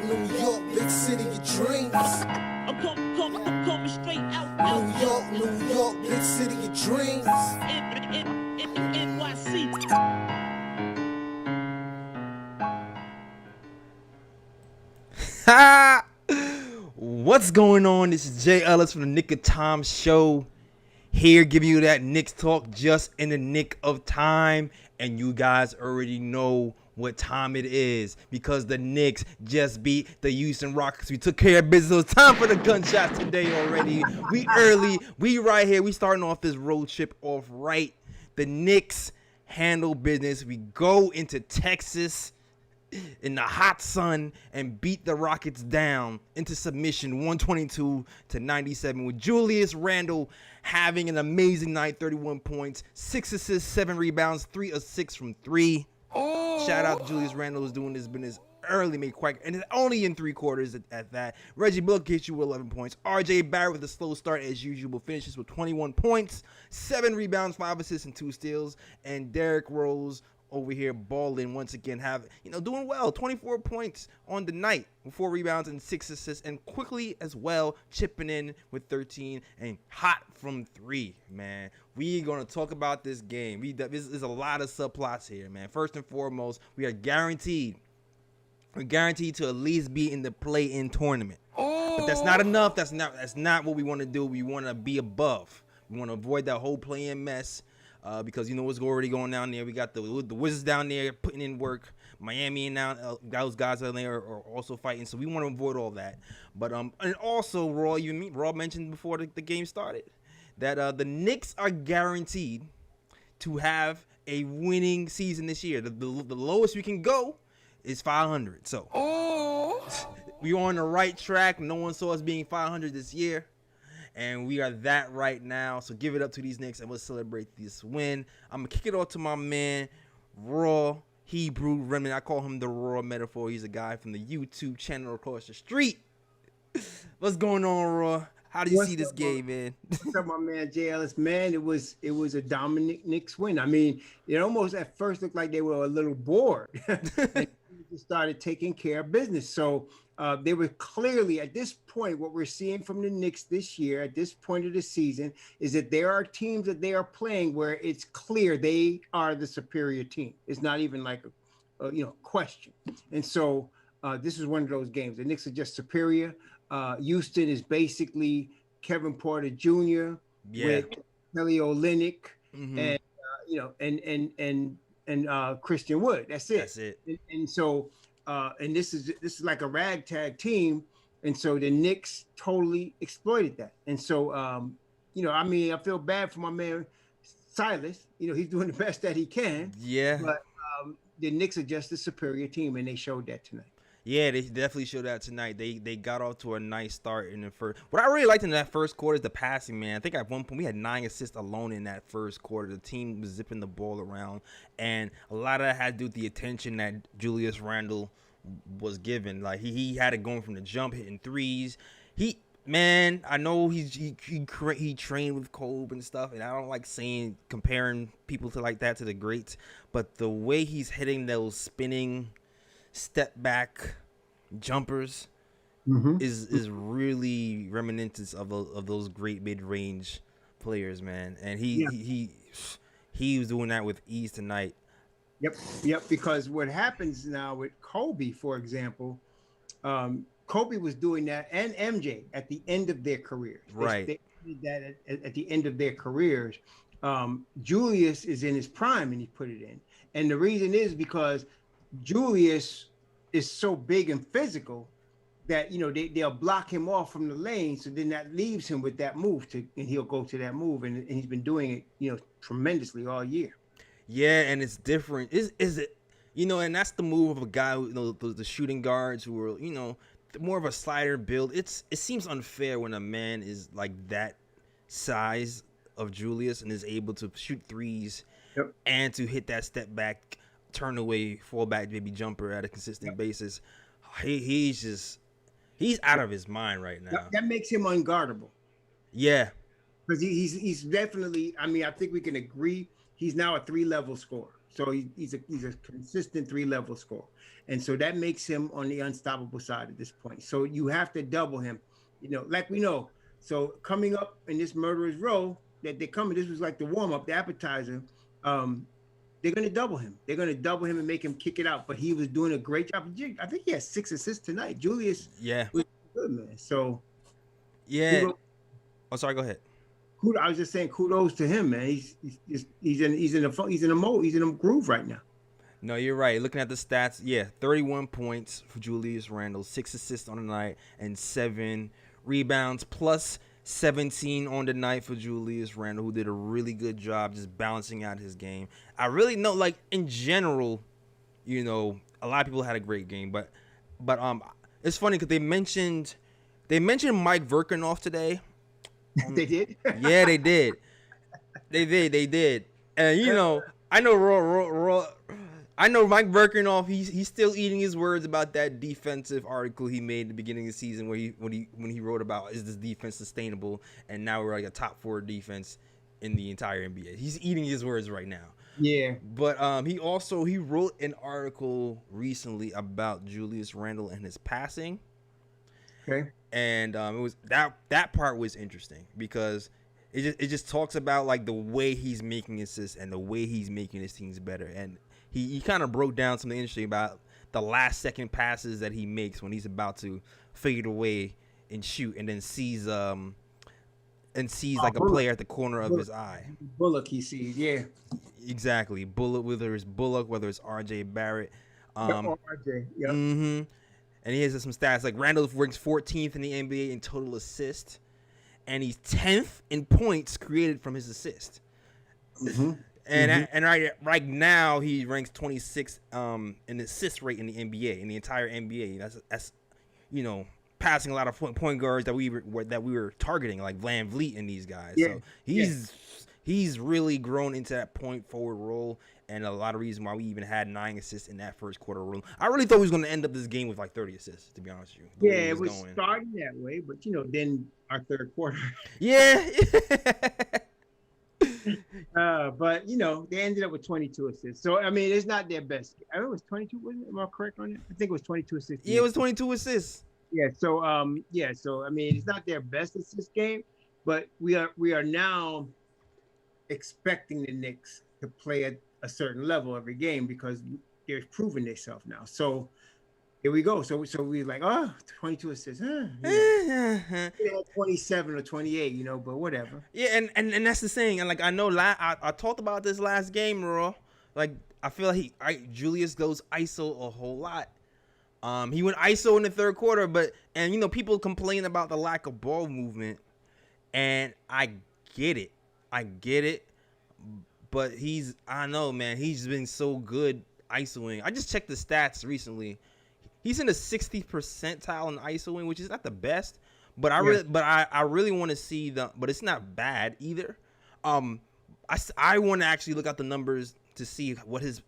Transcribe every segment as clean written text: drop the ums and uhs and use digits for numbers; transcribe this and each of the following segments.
New York, big city of dreams. I'm coming straight out. New York, big city of dreams. NYC. What's going on? This is Jay Ellis from the Nick of Time Show. Here giving you that Knicks talk just in the nick of time. And you guys already know what time it is because the Knicks just beat the Houston Rockets. We took care of business. It was time for the gunshots today already. We early. We right here. We starting off this road trip off right. The Knicks handle business. We go into Texas in the hot sun and beat the Rockets down into submission 122-97 with Julius Randle having an amazing night, 31 points, 6 assists, 7 rebounds, 3 of 6 from 3. Shout out to Julius Randle who's doing this business early, made quite, and it's only in 3 quarters at that. Reggie Bullock gets you 11 points. RJ Barrett with a slow start as usual finishes with 21 points, 7 rebounds, 5 assists, and 2 steals. And Derrick Rose over here balling once again, doing well, 24 points on the night with 4 rebounds and 6 assists, and Quickley as well chipping in with 13 and hot from 3. Man, we gonna talk about this game. This is a lot of subplots here, man. First and foremost, we are guaranteed to at least be in the play-in tournament. But that's not enough. That's not what we want to do. We want to be above. We want to avoid that whole play-in mess. Because you know what's already going down there. We got the Wizards down there putting in work. Miami and now those guys down there are also fighting. So we want to avoid all that. But and also, Rob mentioned before the game started that the Knicks are guaranteed to have a winning season this year. The lowest we can go is 500. So we're on the right track. No one saw us being 500 this year. And we are that right now. So give it up to these Knicks and we'll celebrate this win. I'm going to kick it off to my man, Raw Hebrew Remnant. I call him the Raw Metaphor. He's a guy from the YouTube channel across the street. What's going on, Raw? How do you see this game, man? What's up, my man, Jay Ellis? Man, it was a dominant Knicks win. I mean, it almost at first looked like they were a little bored. They just started taking care of business. So they were clearly, at this point, what we're seeing from the Knicks this year, at this point of the season, is that there are teams that they are playing where it's clear they are the superior team. It's not even like a question. And so this is one of those games. The Knicks are just superior. Houston is basically Kevin Porter Jr. with Kelly Olynyk and Christian Wood. That's it. And so. And this is like a ragtag team, and so the Knicks totally exploited that. And so, I feel bad for my man Silas. He's doing the best that he can. Yeah. But the Knicks are just a superior team, and they showed that tonight. Yeah, they definitely showed that tonight. They got off to a nice start in the first. What I really liked in that first quarter is the passing, man. I think at one point we had 9 assists alone in that first quarter. The team was zipping the ball around, and a lot of that had to do with the attention that Julius Randle was given. Like he had it going from the jump, hitting threes. I know he trained with Kobe and stuff, and I don't like comparing people to like that to the greats, but the way he's hitting those spinning step back jumpers is really reminiscent of those great mid-range players, man. And he was doing that with ease tonight. Yep. Because what happens now with Kobe, for example, Kobe was doing that, and MJ at the end of their careers. Right. They did that at the end of their careers. Julius is in his prime, and he put it in. And the reason is because Julius is so big and physical that they'll block him off from the lane, so then that leaves him with that move and he'll go to that move, and he's been doing it tremendously all year. Yeah, and it's different. Is it and that's the move of a guy who the shooting guards who are more of a slider build. It seems unfair when a man is like that size of Julius and is able to shoot threes and to hit that step back, turn away, fall back, maybe jumper at a consistent basis. He's out of his mind right now. That makes him unguardable. Yeah. Because he's definitely, I think we can agree, he's now a 3-level scorer. So he's a consistent 3-level scorer. And so that makes him on the unstoppable side at this point. So you have to double him, like we know. So coming up in this murderer's row that they're coming, this was like the warm-up, the appetizer. They're going to double him. They're going to double him and make him kick it out. But he was doing a great job. I think he has 6 assists tonight. Julius was good, man. So yeah. Oh, sorry. Go ahead. I was just saying, kudos to him, man. He's in a groove right now. No, you're right. Looking at the stats, 31 points for Julius Randle, 6 assists on the night, and 7 rebounds, plus 17 on the night for Julius Randle, who did a really good job just balancing out his game. I really know, like, in general, a lot of people had a great game, but it's funny because they mentioned Mike Verkanoff today. They did? Yeah, they did. They did. And I know I know Mike Verkanoff. He's still eating his words about that defensive article he made at the beginning of the season, where when he wrote about, is this defense sustainable? And now we're like a top 4 defense in the entire NBA. He's eating his words right now. Yeah. But he wrote an article recently about Julius Randle and his passing. Okay. And it was that part was interesting because it just talks about like the way he's making assists and the way he's making his teams better. And he kind of broke down something interesting about the last second passes that he makes when he's about to fade away and shoot, and then sees like a player at the corner of his eye. Bullock he sees, yeah. Exactly. Whether it's Bullock, whether it's RJ Barrett. RJ, yeah. Mm-hmm. And he has some stats like Randle ranks 14th in the NBA in total assists, and he's 10th in points created from his assist. Mm-hmm. And right now he ranks 26th in assist rate in the NBA, in the entire NBA. That's passing a lot of point guards that we were targeting, like Van Vliet and these guys. Yeah. So he's really grown into that point forward role, and a lot of reason why we even had 9 assists in that first quarter role. I really thought we was going to end up this game with like 30 assists, to be honest with you. Yeah, it was starting that way, but then our third quarter. Yeah. But they ended up with 22 assists. So I mean, it's not their best. I think it was 22. Wasn't it? Am I correct on it? I think it was 22 assists. Yeah, it was 22 assists. Yeah. So So I mean, it's not their best assist game, but we are now expecting the Knicks to play at a certain level every game because they're proving themselves now. So here we go. So we like, 22 assists. They had 27 or 28, but whatever. Yeah, and that's the thing. And like I know, I talked about this last game, bro. Like I feel like Julius goes ISO a whole lot. He went ISO in the third quarter, and people complain about the lack of ball movement, and I get it. But I know, man, he's been so good ISOing. I just checked the stats recently. He's in the 60th percentile in ISOing, which is not the best, but I really want to see but it's not bad either. I want to actually look at the numbers to see what his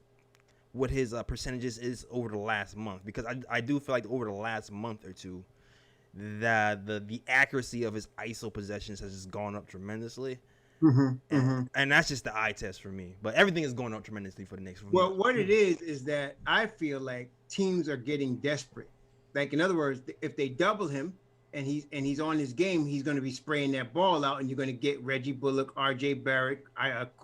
percentages is over the last month, because I do feel like over the last month or two that the accuracy of his ISO possessions has just gone up tremendously. And that's just the eye test for me. But everything is going up tremendously for the Knicks. Well, what it is that I feel like teams are getting desperate. Like, in other words, if they double him and he's on his game, he's going to be spraying that ball out, and you're going to get Reggie Bullock, RJ Barrett,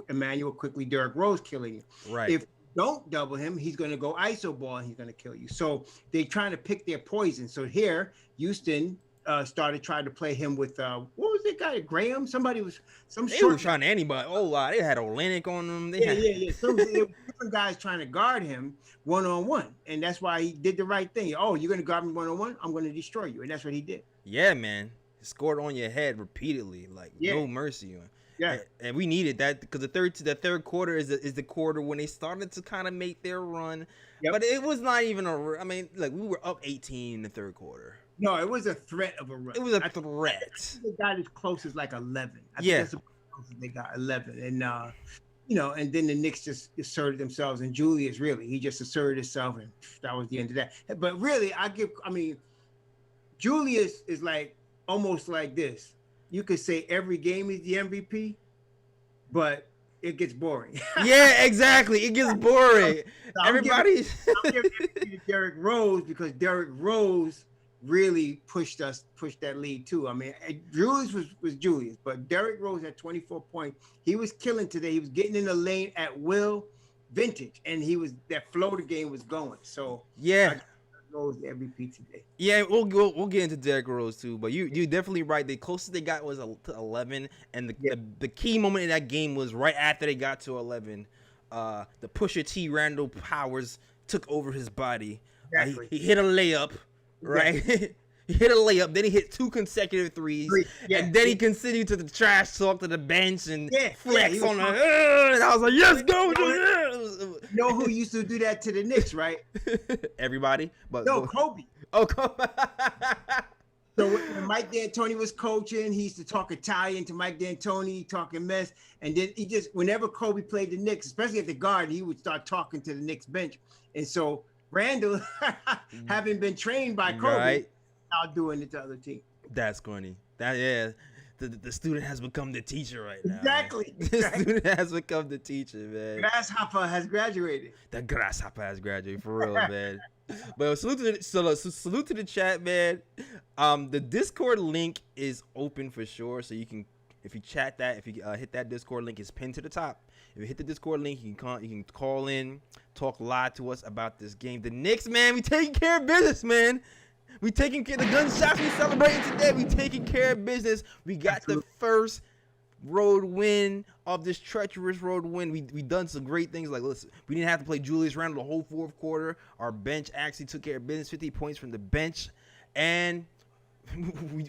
Emmanuel Quickley, Derrick Rose killing you. Right. If don't double him, he's going to go ISO ball and he's going to kill you. So they're trying to pick their poison. So here, Houston started trying to play him with what was that guy, Graham? Somebody was They were trying to anybody. Oh, they had Olenek on them. Yeah. Some different guys trying to guard him one-on-one, and that's why he did the right thing. Oh, you're gonna guard me one-on-one? I'm gonna destroy you, and that's what he did. Yeah, man. He scored on your head repeatedly, like no mercy. Yeah, and we needed that because the third quarter is the quarter when they started to kind of make their run. Yep. But it was not even I mean, like, we were up 18 in the third quarter. No, it was a threat of a run. It was a threat. I think they got as close as like 11. I think that's as close as they got 11. And, and then the Knicks just asserted themselves. And Julius, really, he just asserted himself. And that was the end of that. But really, Julius is like almost like this. You could say every game is the MVP. But it gets boring. Yeah, exactly. It gets boring. So Everybody's I'm giving it to Derrick Rose because Derrick Rose really pushed that lead too. I mean, Julius was Julius, but Derrick Rose had 24 points. He was killing today. He was getting in the lane at will, vintage, and that flow the game was going. So yeah. Rose the MVP today. Yeah, we'll get into Derrick Rose too, but you definitely right. The closest they got was to 11, and the key moment in that game was right after they got to 11. The Pusha T Randle powers took over his body. Exactly. He hit a layup, right? Exactly. He hit a layup, then he hit 2 consecutive threes, and then he continued to the trash talk to the bench and flex on the. And I was like, "Yes, go!" You know who used to do that to the Knicks, right? Everybody, but no, Kobe. Oh, Kobe. So when Mike D'Antoni was coaching, he used to talk Italian to Mike D'Antoni, talking mess, and then he just whenever Kobe played the Knicks, especially at the Garden, he would start talking to the Knicks bench, and so Randle, having been trained by Kobe. Right. Now doing it to other team. That's funny. The student has become the teacher right now. Exactly. The student has become the teacher, man. Grasshopper has graduated. The grasshopper has graduated for real, man. But salute to the chat, man. The Discord link is open for sure, so you can, if you chat that, if you hit that Discord link, it's pinned to the top. If you hit the Discord link, you can call in, talk live to us about this game. The Knicks, man, we taking care of business, man. We taking care of the gunshots we celebrating today. We taking care of business. We got the first road win of this treacherous road win. We done some great things. Like, listen, we didn't have to play Julius Randle the whole fourth quarter. Our bench actually took care of business. 50 points from the bench, and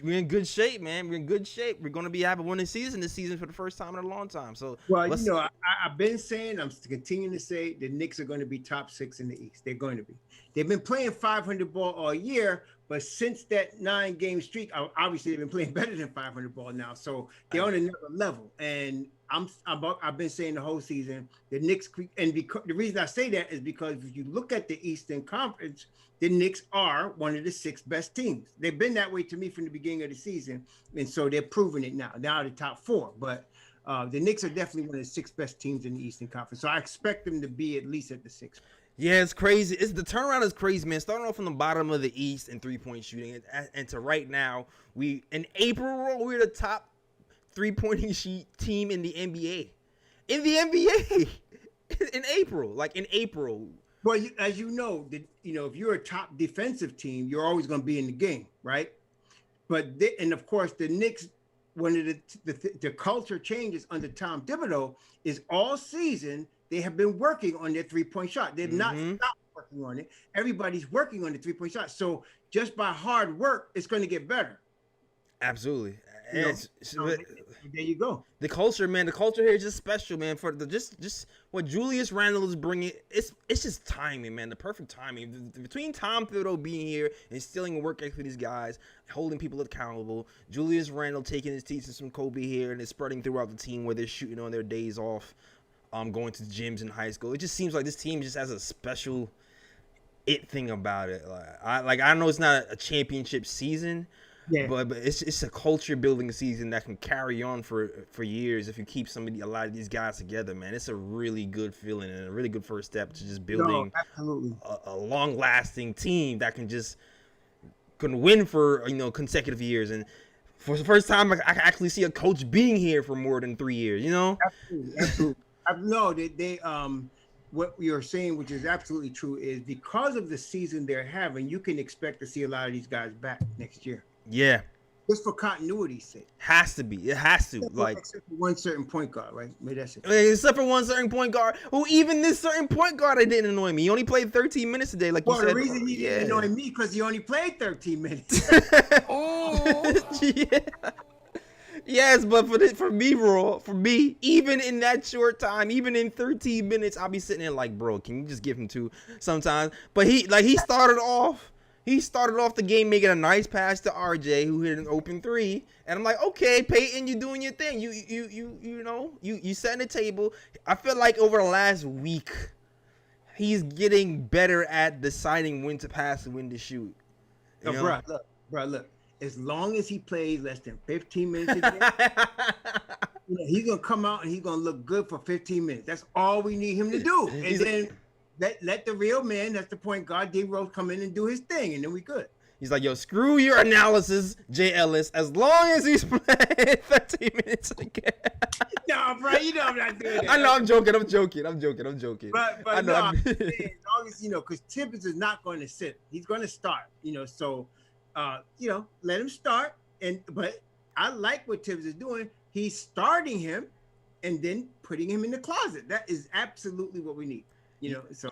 we're in good shape, man. We're in good shape. We're gonna be having a winning season this season for the first time in a long time. So, well, you know, I've been saying, I'm continuing to say, the Knicks are going to be top 6 in the East. They're going to be. They've been playing 500 ball all year, but since that 9-game streak, obviously they've been playing better than 500 ball now. So they're on another level. And I've been saying the whole season, the Knicks, and because the reason I say that is because if you look at the Eastern Conference, the Knicks are one of the 6 best teams. They've been that way to me from the beginning of the season, and so they're proving it now. Now the top 4, but the Knicks are definitely one of the 6 best teams in the Eastern Conference. So I expect them to be at least at the 6th. Yeah, it's crazy. The turnaround is crazy, man. Starting off from the bottom of the East in 3-point shooting, and to right now, in April we're the top 3-point team in the NBA. In the NBA, in April. Well, as you know, if you're a top defensive team, you're always going to be in the game, right? But and of course, the Knicks, one of the culture changes under Tom Thibodeau is all season they have been working on their 3-point shot. They've not stopped working on it. Everybody's working on the 3-point shot. So just by hard work, it's going to get better. Absolutely. There you go. The culture, man. The culture here is just special, man. For just what Julius Randle is bringing, it's just timing, man. The perfect timing between Tom Thibodeau being here, instilling work ethic for these guys, holding people accountable. Julius Randle taking his teachings from Kobe here, and it's spreading throughout the team where they're shooting on their days off, going to gyms in high school. It just seems like this team just has a special thing about it. I know it's not a championship season. Yeah. But it's a culture building season that can carry on for years if you keep a lot of these guys together, man. It's a really good feeling and a really good first step to just building a long lasting team that can win for consecutive years. And for the first time, I can actually see a coach being here for more than 3 years. Absolutely. No, they what you're saying, which is absolutely true, is because of the season they're having, you can expect to see a lot of these guys back next year. Yeah. Just for continuity's sake. Has to be. It has to. Except for one certain point guard, right? Maybe that's it. Except for one certain point guard. Who even this certain point guard, it didn't annoy me. He only played 13 minutes today, like you said. Well, the reason he didn't annoy me because he only played 13 minutes. Yeah. Yes, but for me, even in that short time, even in 13 minutes, I'll be sitting there like, bro, can you just give him 2 sometimes? But he started off the game making a nice pass to RJ, who hit an open 3, and I'm like, okay, Payton, you're doing your thing. You setting the table. I feel like over the last week, he's getting better at deciding when to pass and when to shoot. Bro, look. As long as he plays less than 15 minutes a game, He's gonna come out and he's gonna look good for 15 minutes. That's all we need him to do. And then let the real man, that's the point guard, D Rose, come in and do his thing, and then we good. He's like, yo, screw your analysis, Jay Ellis, as long as he's playing 13 minutes again. No, bro, you know I'm not doing that. I know, I'm joking. But I know. no, as long as, because Tibbs is not going to sit. He's going to start, so, let him start. But I like what Tibbs is doing. He's starting him and then putting him in the closet. That is absolutely what we need, so.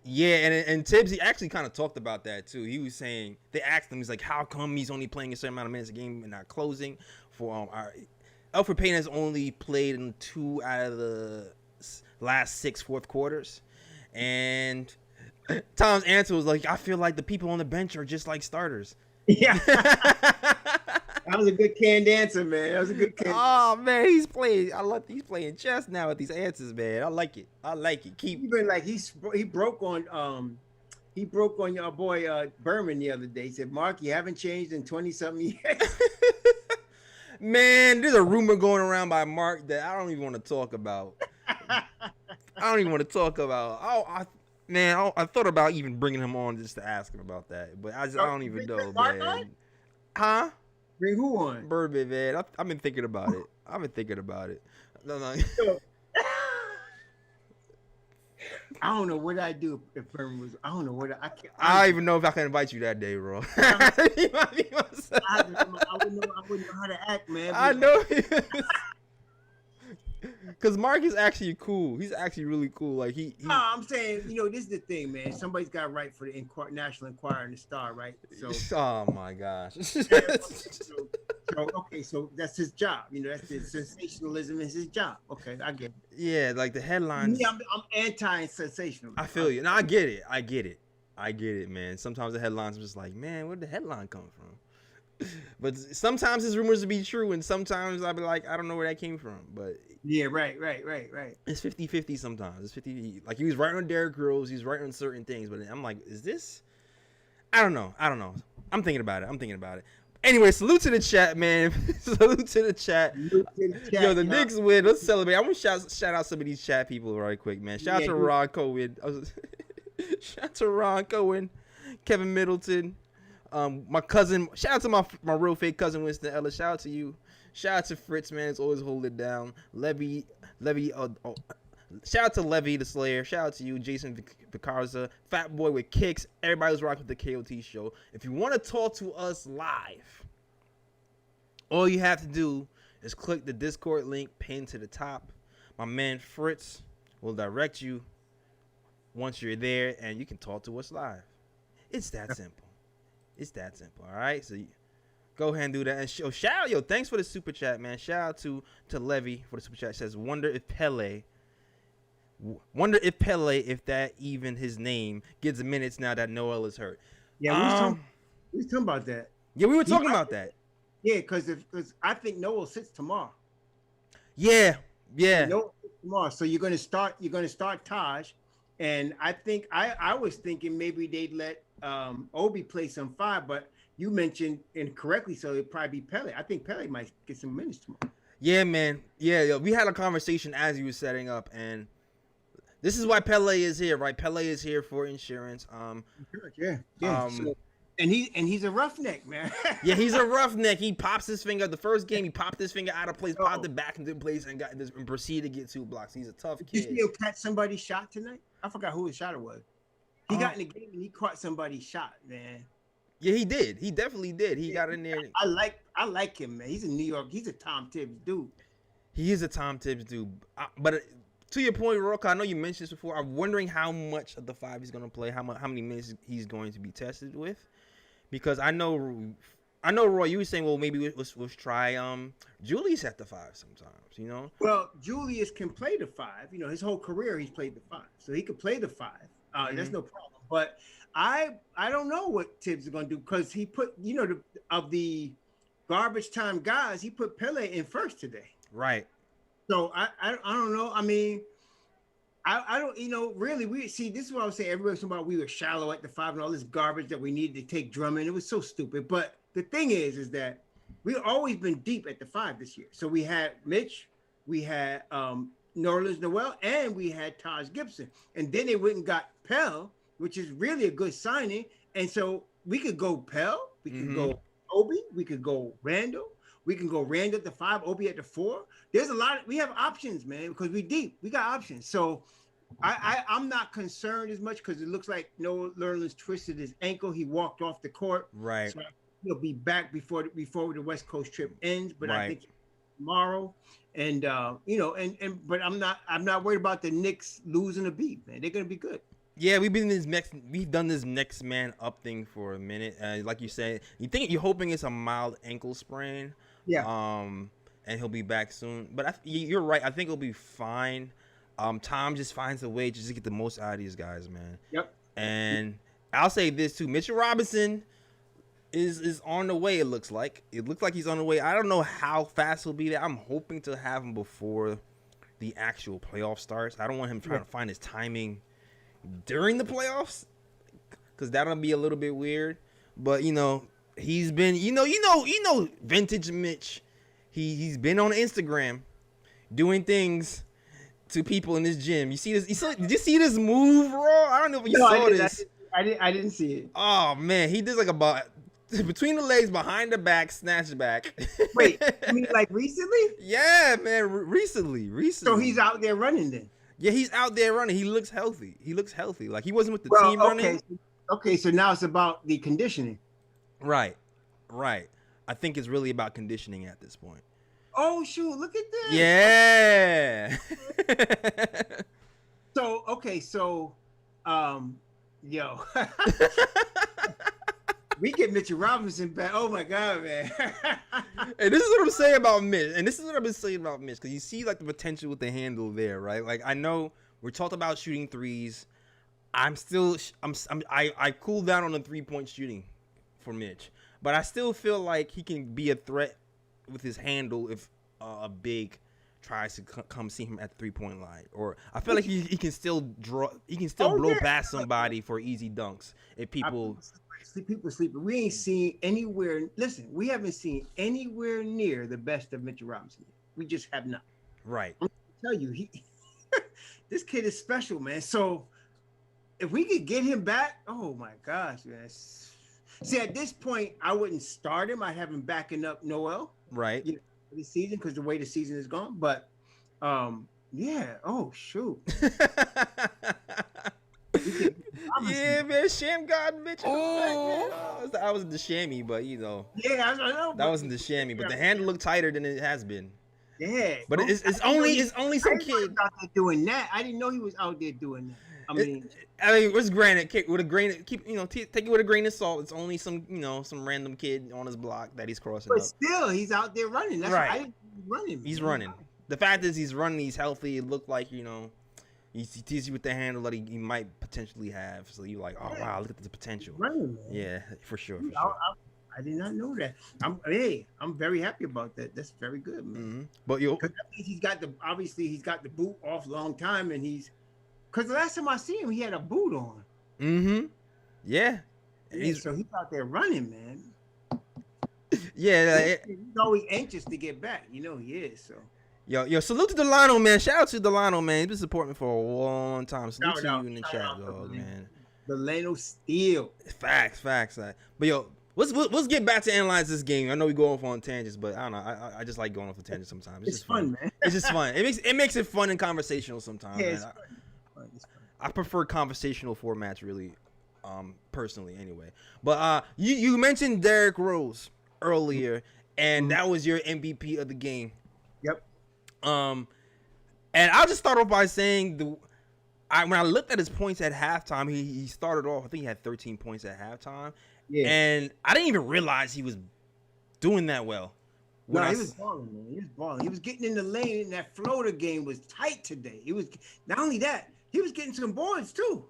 Yeah, and Tibbs, he actually kind of talked about that too. He was saying, they asked him, he's like, how come he's only playing a certain amount of minutes a game and not closing? For Elfrid Payton has only played in 2 out of the last 6 fourth quarters. And Tom's answer was like, I feel like the people on the bench are just like starters. Yeah. That was a good canned answer, man. That was a good canned Oh man, he's playing chess now with these answers, man. I like it. Keep even like he broke on your boy Berman the other day. He said, Mark, you haven't changed in 20-something years. Man, there's a rumor going around by Mark that I don't even want to talk about. I thought about even bringing him on just to ask him about that, but I don't even know, man. Huh? Bring who on? Birdman, man. I've been thinking about it. No. I don't know what I'd do if Berman was. I don't know what I can't. I don't even know if I can invite you that day, bro. I wouldn't know how to act, man. I know. Because Mark is actually cool. He's actually really cool. Like he No, I'm saying, this is the thing, man. Somebody's got to write for the National Enquirer and the Star, right? So. Oh my gosh. So that's his job. That's his sensationalism is his job. Okay, I get it. Yeah, like the headlines. Me, I'm anti-sensational. I feel you. No, I get it, man. Sometimes the headlines are just like, man, where'd the headline come from? But sometimes his rumors will be true, and sometimes I'll be like, I don't know where that came from. But yeah, right. It's 50-50 sometimes. It's 50. Like he was writing on Derrick Rose, he's writing on certain things, but I'm like, is this? I don't know. I'm thinking about it. Anyway, salute to the chat, man. Salute to the chat. Yo, the Knicks win. Let's celebrate. I want to shout out some of these chat people right quick, man. Shout out to Ron Cohen. Shout out to Ron Cohen, Kevin Middleton. My cousin, shout out to my real fake cousin Winston Ellis. Shout out to you. Shout out to Fritz, man. It's always holding it down. Levy. Shout out to Levy the Slayer. Shout out to you, Jason Vicarza, Fat Boy with Kicks. Everybody was rocking with the KOT show. If you want to talk to us live, all you have to do is click the Discord link pinned to the top. My man Fritz will direct you once you're there, and you can talk to us live. It's that simple. All right? So go ahead and do that. And shout out, thanks for the super chat, man. Shout out to Levy for the super chat. It says, wonder if Pele, if that even his name, gets minutes now that Noel is hurt. Yeah, we was talking about that. Yeah, we were talking about that. Yeah, because I think Noel sits tomorrow. Yeah. Noel sits tomorrow. So you're gonna start Taj, and I think I was thinking maybe they'd let Obi play some 5, but you mentioned incorrectly, so it'd probably be Pele. I think Pele might get some minutes tomorrow. Yeah, man. Yeah, we had a conversation as he was setting up, and this is why Pele is here, right? Pele is here for insurance. Yeah. And he's a roughneck, man. Yeah, he's a roughneck. He pops his finger. The first game, he popped his finger out of place, popped it back into place, and proceeded to get 2 blocks. He's a tough kid. Did you catch somebody's shot tonight? I forgot who his shot it was. He got in the game and he caught somebody's shot, man. Yeah, he did. He definitely did. He got in there. I like him, man. He's in New York. He's a Tom Tibbs dude. He is a Tom Tibbs dude. But to your point, Roka, I know you mentioned this before. I'm wondering how much of the 5 he's going to play, how many minutes he's going to be tested with. Because I know, Roy, you were saying, well, maybe let's try Julius at the 5 sometimes, Well, Julius can play the 5. His whole career he's played the 5. So he could play the 5. That's no problem. But I don't know what Tibbs is going to do, because he put, of the garbage time guys, he put Pele in first today. Right. So I don't know. I mean, I don't, really, this is what I was saying. Everybody's talking about we were shallow at the 5 and all this garbage that we needed to take Drummond. It was so stupid. But the thing is that we've always been deep at the 5 this year. So we had Mitch, we had Nerlens Noel, and we had Taj Gibson. And then they went and got Pell, which is really a good signing. And so we could go Pell, we could go Obi, we could go Randle, we can go Randle at the 5, Obi at the 4. There's a lot. We have options, man, because we deep. We got options. So I'm not concerned as much because it looks like Nerlens twisted his ankle. He walked off the court. Right. So he'll be back before the West Coast trip ends. But Right. I think tomorrow. And but I'm not worried about the Knicks losing a beat, man. They're gonna be good. Yeah, we've done this next man up thing for a minute. Like you said, you're hoping it's a mild ankle sprain. Yeah. And he'll be back soon. But you're right. I think he'll be fine. Tom just finds a way just to get the most out of these guys, man. Yep. And I'll say this too: Mitchell Robinson is on the way. It looks like he's on the way. I don't know how fast he'll be there. I'm hoping to have him before the actual playoff starts. I don't want him trying to find his timing during the playoffs, because that'll be a little bit weird. But he's been vintage Mitch. He's been on Instagram doing things to people in this gym. You see this? Did you see this move, bro? I don't know if you saw this. I didn't see it. Oh man, he did like about between the legs, behind the back, snatch back. Wait, you mean like recently? Yeah, man, recently. So he's out there running then. Yeah, he's out there running. He looks healthy. Like he wasn't with the team running. Okay, so now it's about the conditioning. Right. I think it's really about conditioning at this point. Oh shoot! Look at this. Yeah. Yo, we get Mitchell Robinson back. Oh my god, man. And this is what I'm saying about Mitch. And this is what I've been saying about Mitch, because you see like the potential with the handle there, right? Like I know we're talked about shooting threes. I cooled down on the 3-point shooting for Mitch, but I still feel like he can be a threat with his handle if a big tries to come see him at the 3-point line. Or I feel like he can still blow past somebody for easy dunks if people sleeping. We ain't seen anywhere. Listen, we haven't seen anywhere near the best of Mitchell Robinson. We just have not. Right. I'm gonna tell you, this kid is special, man. So if we could get him back, oh my gosh, man. See, at this point, I wouldn't start him. I have him backing up Noel. Right. For the season, because the way the season is gone. But yeah. Oh shoot. Yeah, man, Sham God Mitch. Oh, I was the chamois, but Yeah, I know. That wasn't the chamois, but the handle looked tighter than it has been. Yeah, but it's only some kid out there doing that. I didn't know he was out there doing that. I mean, it's granted, with a grain, take it with a grain of salt. It's only some random kid on his block that he's crossing. But up. Still, he's out there running. That's right. I didn't running. He's running. The fact is, he's running. He's healthy. It looked like he teases you with the handle that he might potentially have. So you're like, oh wow, look at the potential. Running, man. Yeah, for sure. I did not know that. I'm very happy about that. That's very good, man. Mm-hmm. But he's got the boot off long time, and because the last time I see him, he had a boot on. Mm-hmm. Yeah. So he's out there running, man. Yeah. He's always anxious to get back. He is. So. Yo, salute to Delano, man. Shout out to Delano, man. He's been supporting me for a long time. Salute to you in the chat, dog, man. Delano Steele. Facts. But yo, let's get back to analyze this game. I know we go off on tangents, but I don't know. I just like going off the tangents sometimes. It's just fun, man. It's just fun. It makes it fun and conversational sometimes. Yeah, man. it's fun. I prefer conversational formats, really, personally, anyway. But you mentioned Derrick Rose earlier, and that was your MVP of the game. Yep. And I'll just start off by saying when I looked at his points at halftime, he started off. I think he had 13 points at halftime. Yeah. And I didn't even realize he was doing that well. He was balling, man. He was balling. He was getting in the lane, and that floater game was tight today. It was not only that, he was getting some boards too.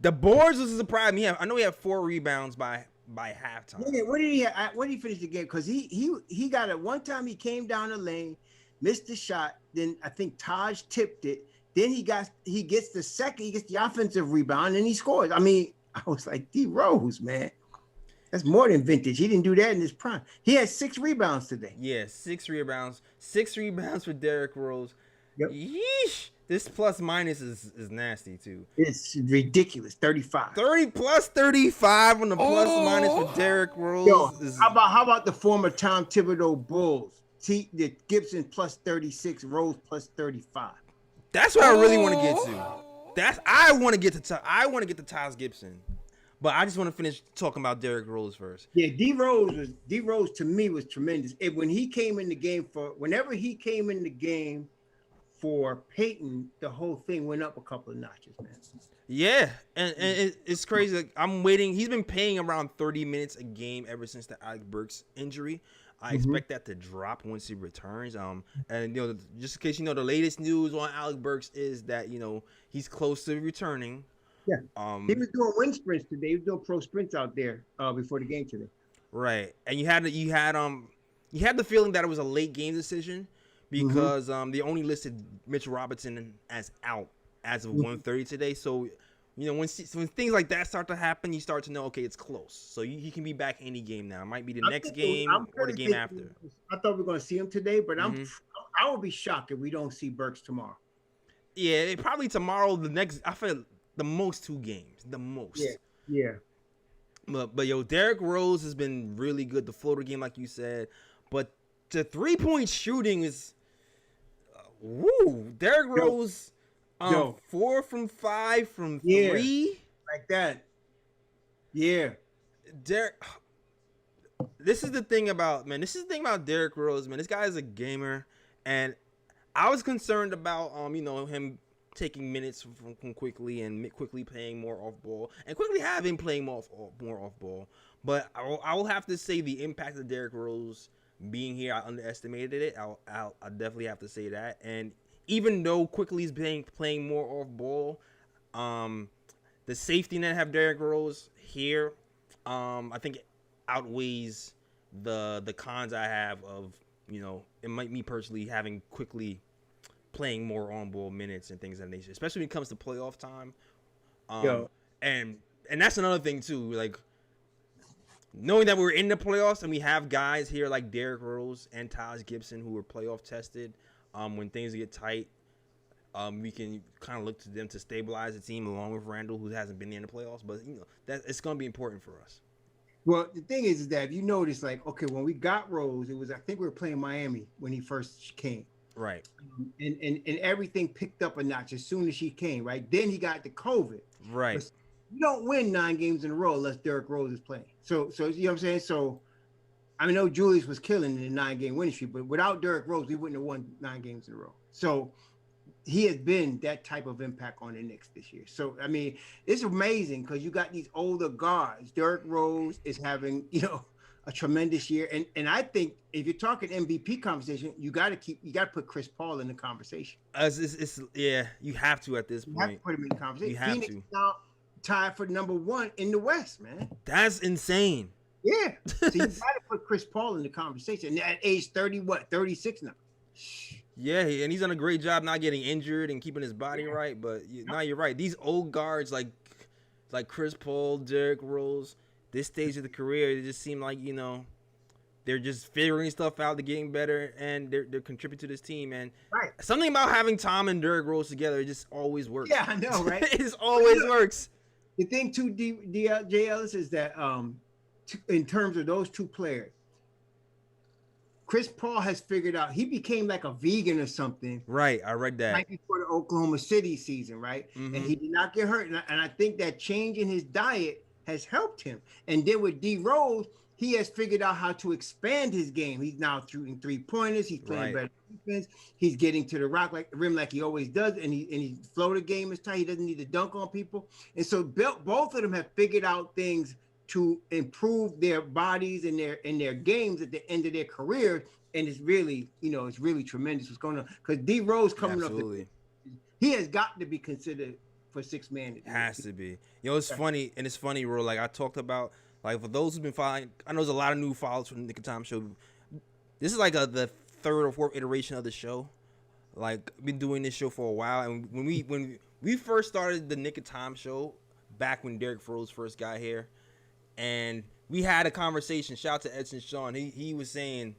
The boards was a surprise. I know he had 4 rebounds by halftime. Yeah, what did he have? What did he finish the game? Because he got it one time. He came down the lane, missed the shot. Then I think Taj tipped it. Then he gets the offensive rebound, and he scores. I mean, I was like, D Rose, man. That's more than vintage. He didn't do that in his prime. He had 6 rebounds today. Yeah, 6 rebounds. 6 rebounds for Derrick Rose. Yep. Yeesh. This plus minus is nasty too. It's ridiculous. 35. 30 plus 35 on the plus minus for Derrick Rose. Yo, how about the former Tom Thibodeau Bulls? The Gibson plus 36, Rose plus 35. That's what I really want to get to. I want to get to Taj Gibson. But I just want to finish talking about Derrick Rose first. Yeah, D Rose to me was tremendous. Whenever he came in the game for Payton, the whole thing went up a couple of notches, man. Yeah, and it's crazy. Like, I'm waiting. He's been playing around 30 minutes a game ever since the Alec Burks injury. I expect that to drop once he returns. And just in case the latest news on Alec Burks is that he's close to returning. Yeah. He was doing wind sprints today. He was doing pro sprints out there before the game today. Right, and you had the feeling that it was a late game decision because they only listed Mitchell Robinson as out as of 1:30 today. So when things like that start to happen, you start to know, okay, it's close. So he can be back any game now. It might be the next game or the game after. I thought we were going to see him today, but I would be shocked if we don't see Burks tomorrow. Yeah, probably tomorrow. I feel the most 2 games. The most. Yeah. But Derrick Rose has been really good. The floater game, like you said, but the 3-point shooting is, Derrick Rose, 4 from 5 from 3, like that. Yeah. Derrick. This is the thing about Derrick Rose, man. This guy is a gamer, and I was concerned about him taking minutes from Quickley and Quickley playing more off ball, and Quickley have been playing more off ball. But I will have to say the impact of Derrick Rose being here, I underestimated it. I'll definitely have to say that. And even though Quickley's playing more off ball, the safety net have Derrick Rose here, I think it outweighs the cons I have of it might me personally having Quickley playing more on-ball minutes and things of that nature, especially when it comes to playoff time. And that's another thing too, like knowing that we're in the playoffs and we have guys here like Derrick Rose and Taj Gibson who are playoff tested. When things get tight, we can kind of look to them to stabilize the team along with Randle, who hasn't been in the playoffs. But that it's going to be important for us. Well, the thing is that if you notice, like, okay, when we got Rose, I think we were playing Miami when he first came. Right. And everything picked up a notch as soon as she came, right? Then he got the COVID. Right. But you don't win 9 games in a row unless Derrick Rose is playing. So you know what I'm saying? So I know Julius was killing in the 9-game winning streak, but without Derrick Rose, we wouldn't have won 9 games in a row. So he has been that type of impact on the Knicks this year. So, I mean, it's amazing because you got these older guards. Derrick Rose is having, a tremendous year. And I think if you're talking MVP conversation, you got to put Chris Paul in the conversation. You have to at this point. You have to put him in the conversation. You have Phoenix to. Is now tied for number 1 in the West, man. That's insane. Yeah. So you got to put Chris Paul in the conversation. At age 36 now. Yeah, and he's done a great job not getting injured and keeping his body right. But you're right. These old guards like Chris Paul, Derrick Rose, this stage of the career, they just seem like they're just figuring stuff out, they're getting better, and they're contributing to this team. And something about having Tom and Derrick Rose together, it just always works. Yeah, I know, right? It just always works. The thing too, J. Ellis, is that in terms of those 2 players, Chris Paul has figured out he became like a vegan or something. Right, I read that. Right before the Oklahoma City season, right? Mm-hmm. And he did not get hurt. And I think that change in his diet has helped him. And then with D Rose, he has figured out how to expand his game. He's now shooting 3-pointers. He's playing better defense. He's getting to the rim like he always does. And his floater game is tight. He doesn't need to dunk on people. And so both of them have figured out things to improve their bodies and their games at the end of their career. And it's really, it's really tremendous what's going on. Because D Rose coming up, he has got to be considered for 6-man. It has to be. It's funny, and it's funny, bro. Like I talked about, like for those who've been following, I know there's a lot of new followers from the Knick of Time show. This is like the 3rd or 4th iteration of the show. Like I've been doing this show for a while, and when we first started the Knick of Time show, back when Derrick Rose first got here, and we had a conversation. Shout out to Edson Sean. He was saying,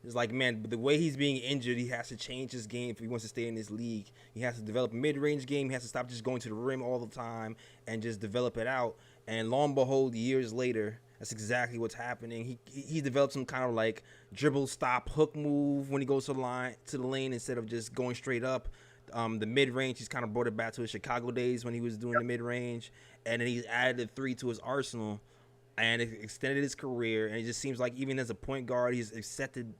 it's like, man, the way he's being injured, he has to change his game if he wants to stay in this league. He has to develop a mid-range game. He has to stop just going to the rim all the time and just develop it out. And lo and behold, years later, that's exactly what's happening. He developed some kind of like dribble, stop, hook move when he goes to the lane instead of just going straight up. The mid-range, he's kind of brought it back to his Chicago days when he was doing the mid-range. And then he's added the three to his arsenal. And it extended his career, and it just seems like even as a point guard, he's accepted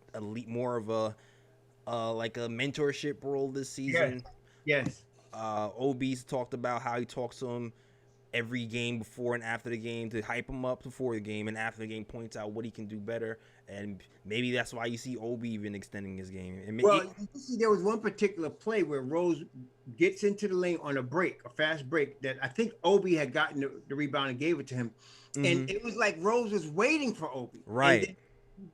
more of a like a mentorship role this season. Yes. Obi's talked about how he talks to him every game before and after the game to hype him up before the game, and after the game points out what he can do better. And maybe that's why you see Obi even extending his game. You see, there was one particular play where Rose gets into the lane on a fast break that I think Obi had gotten the rebound and gave it to him. And it was like Rose was waiting for Obi. Right.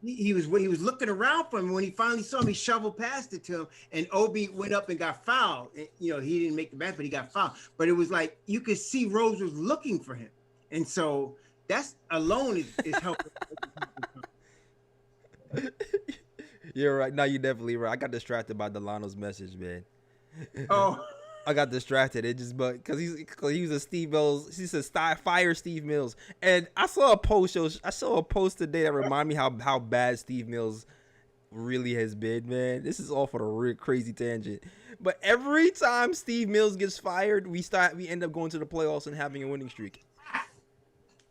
He was looking around for him. When he finally saw him, he shoveled past it to him, and Obi went up and got fouled. And, he didn't make the basket, but he got fouled. But it was like you could see Rose was looking for him, and so that's alone is helping. You're right. No, you're definitely right. I got distracted by Delano's message, man. Oh. I got distracted. It just, but because he was a Steve Mills. He said, "Fire Steve Mills." And I saw a post. I saw a post today that reminded me how bad Steve Mills really has been. Man, this is all for the real crazy tangent. But every time Steve Mills gets fired, we end up going to the playoffs and having a winning streak.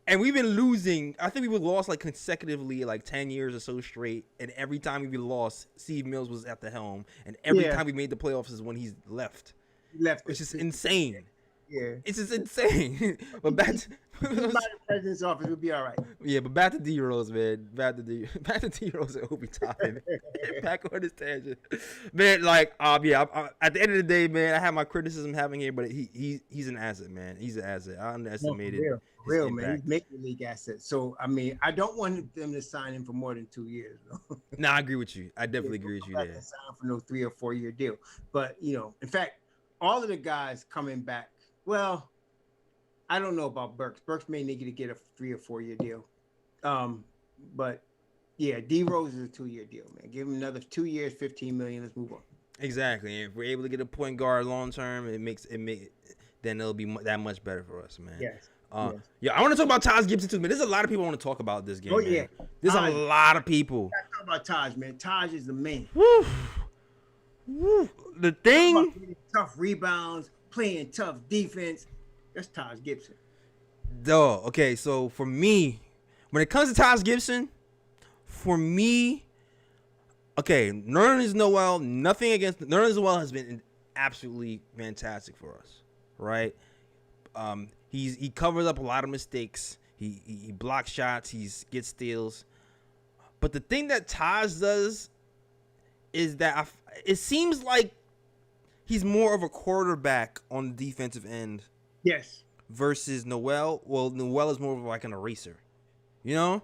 And we've been losing. I think we lost like consecutively, like 10 years or so straight. And every time we lost, Steve Mills was at the helm. And every time we made the playoffs is when he's left. Which is insane. Yeah, it's just insane. But back to the president's office, we'll be all right. Yeah, but back to D Rose, man. Back to D Rose and Obi Toppin. Back on this tangent, man. Like, at the end of the day, man, I have my criticism having here, but he's an asset, man. He's an asset. I underestimated real man. He's making league asset. So I mean, I don't want them to sign him for more than 2 years. No, I agree with you. I definitely agree with you there. Sign for no 3 or 4 year deal, but in fact. All of the guys coming back. Well, I don't know about Burks. Burks may need to get a 3 or 4 year deal. But yeah, D Rose is a 2 year deal, man. Give him another 2 years, $15 million. Let's move on. Exactly. And if we're able to get a point guard long term, then it'll be that much better for us, man. Yes. Yeah, I want to talk about Taj Gibson too, man. There's a lot of people I want to talk about this game. Oh, man. yeah. There's a lot of people. Talk about Taj, man. Taj is the man. Woo. The thing, tough rebounds, playing tough defense. That's Taj Gibson. Duh. Okay, so for me, when it comes to Taj Gibson, Nerlens Noel. Nothing against Nerlens Noel has been absolutely fantastic for us, right? He covers up a lot of mistakes. He blocks shots. He gets steals. But the thing that Taj does is that it seems like he's more of a quarterback on the defensive end. Yes. Versus Noel. Well, Noel is more of like an eraser. You know?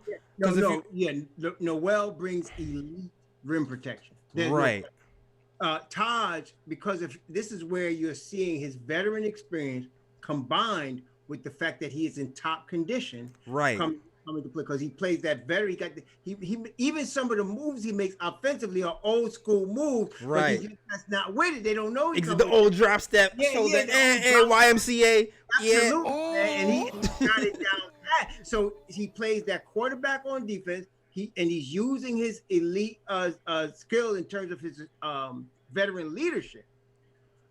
Noel brings elite rim protection. Right. Taj, because this is where you're seeing his veteran experience combined with the fact that he is in top condition. Right. Coming to play because he plays that very. He even some of the moves he makes offensively are old school moves. Right. But that's not with it. They don't know. The old drop step. YMCA. Absolutely. And he got it down pat. So he plays that quarterback on defense. He's using his elite skill in terms of his veteran leadership.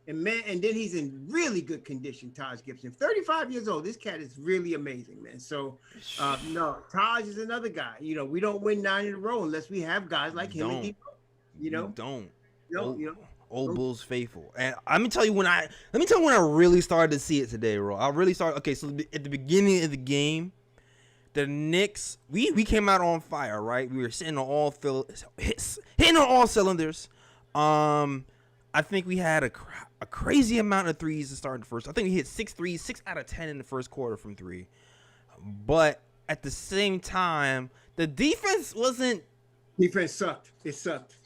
And then he's in really good condition, Taj Gibson. 35 years old. This cat is really amazing, man. So, no, Taj is another guy. We don't win 9 in a row unless we have guys like him and D-Rose. Old Bulls faithful. And let me tell you when I really started to see it today, bro. Okay, so at the beginning of the game, the Knicks, we came out on fire, right? We were hitting on all cylinders. I think we had a crazy amount of threes to start the first. I think we hit 6 threes, 6 out of 10 in the first quarter from 3. But at the same time, the defense wasn't. Defense sucked. It sucked.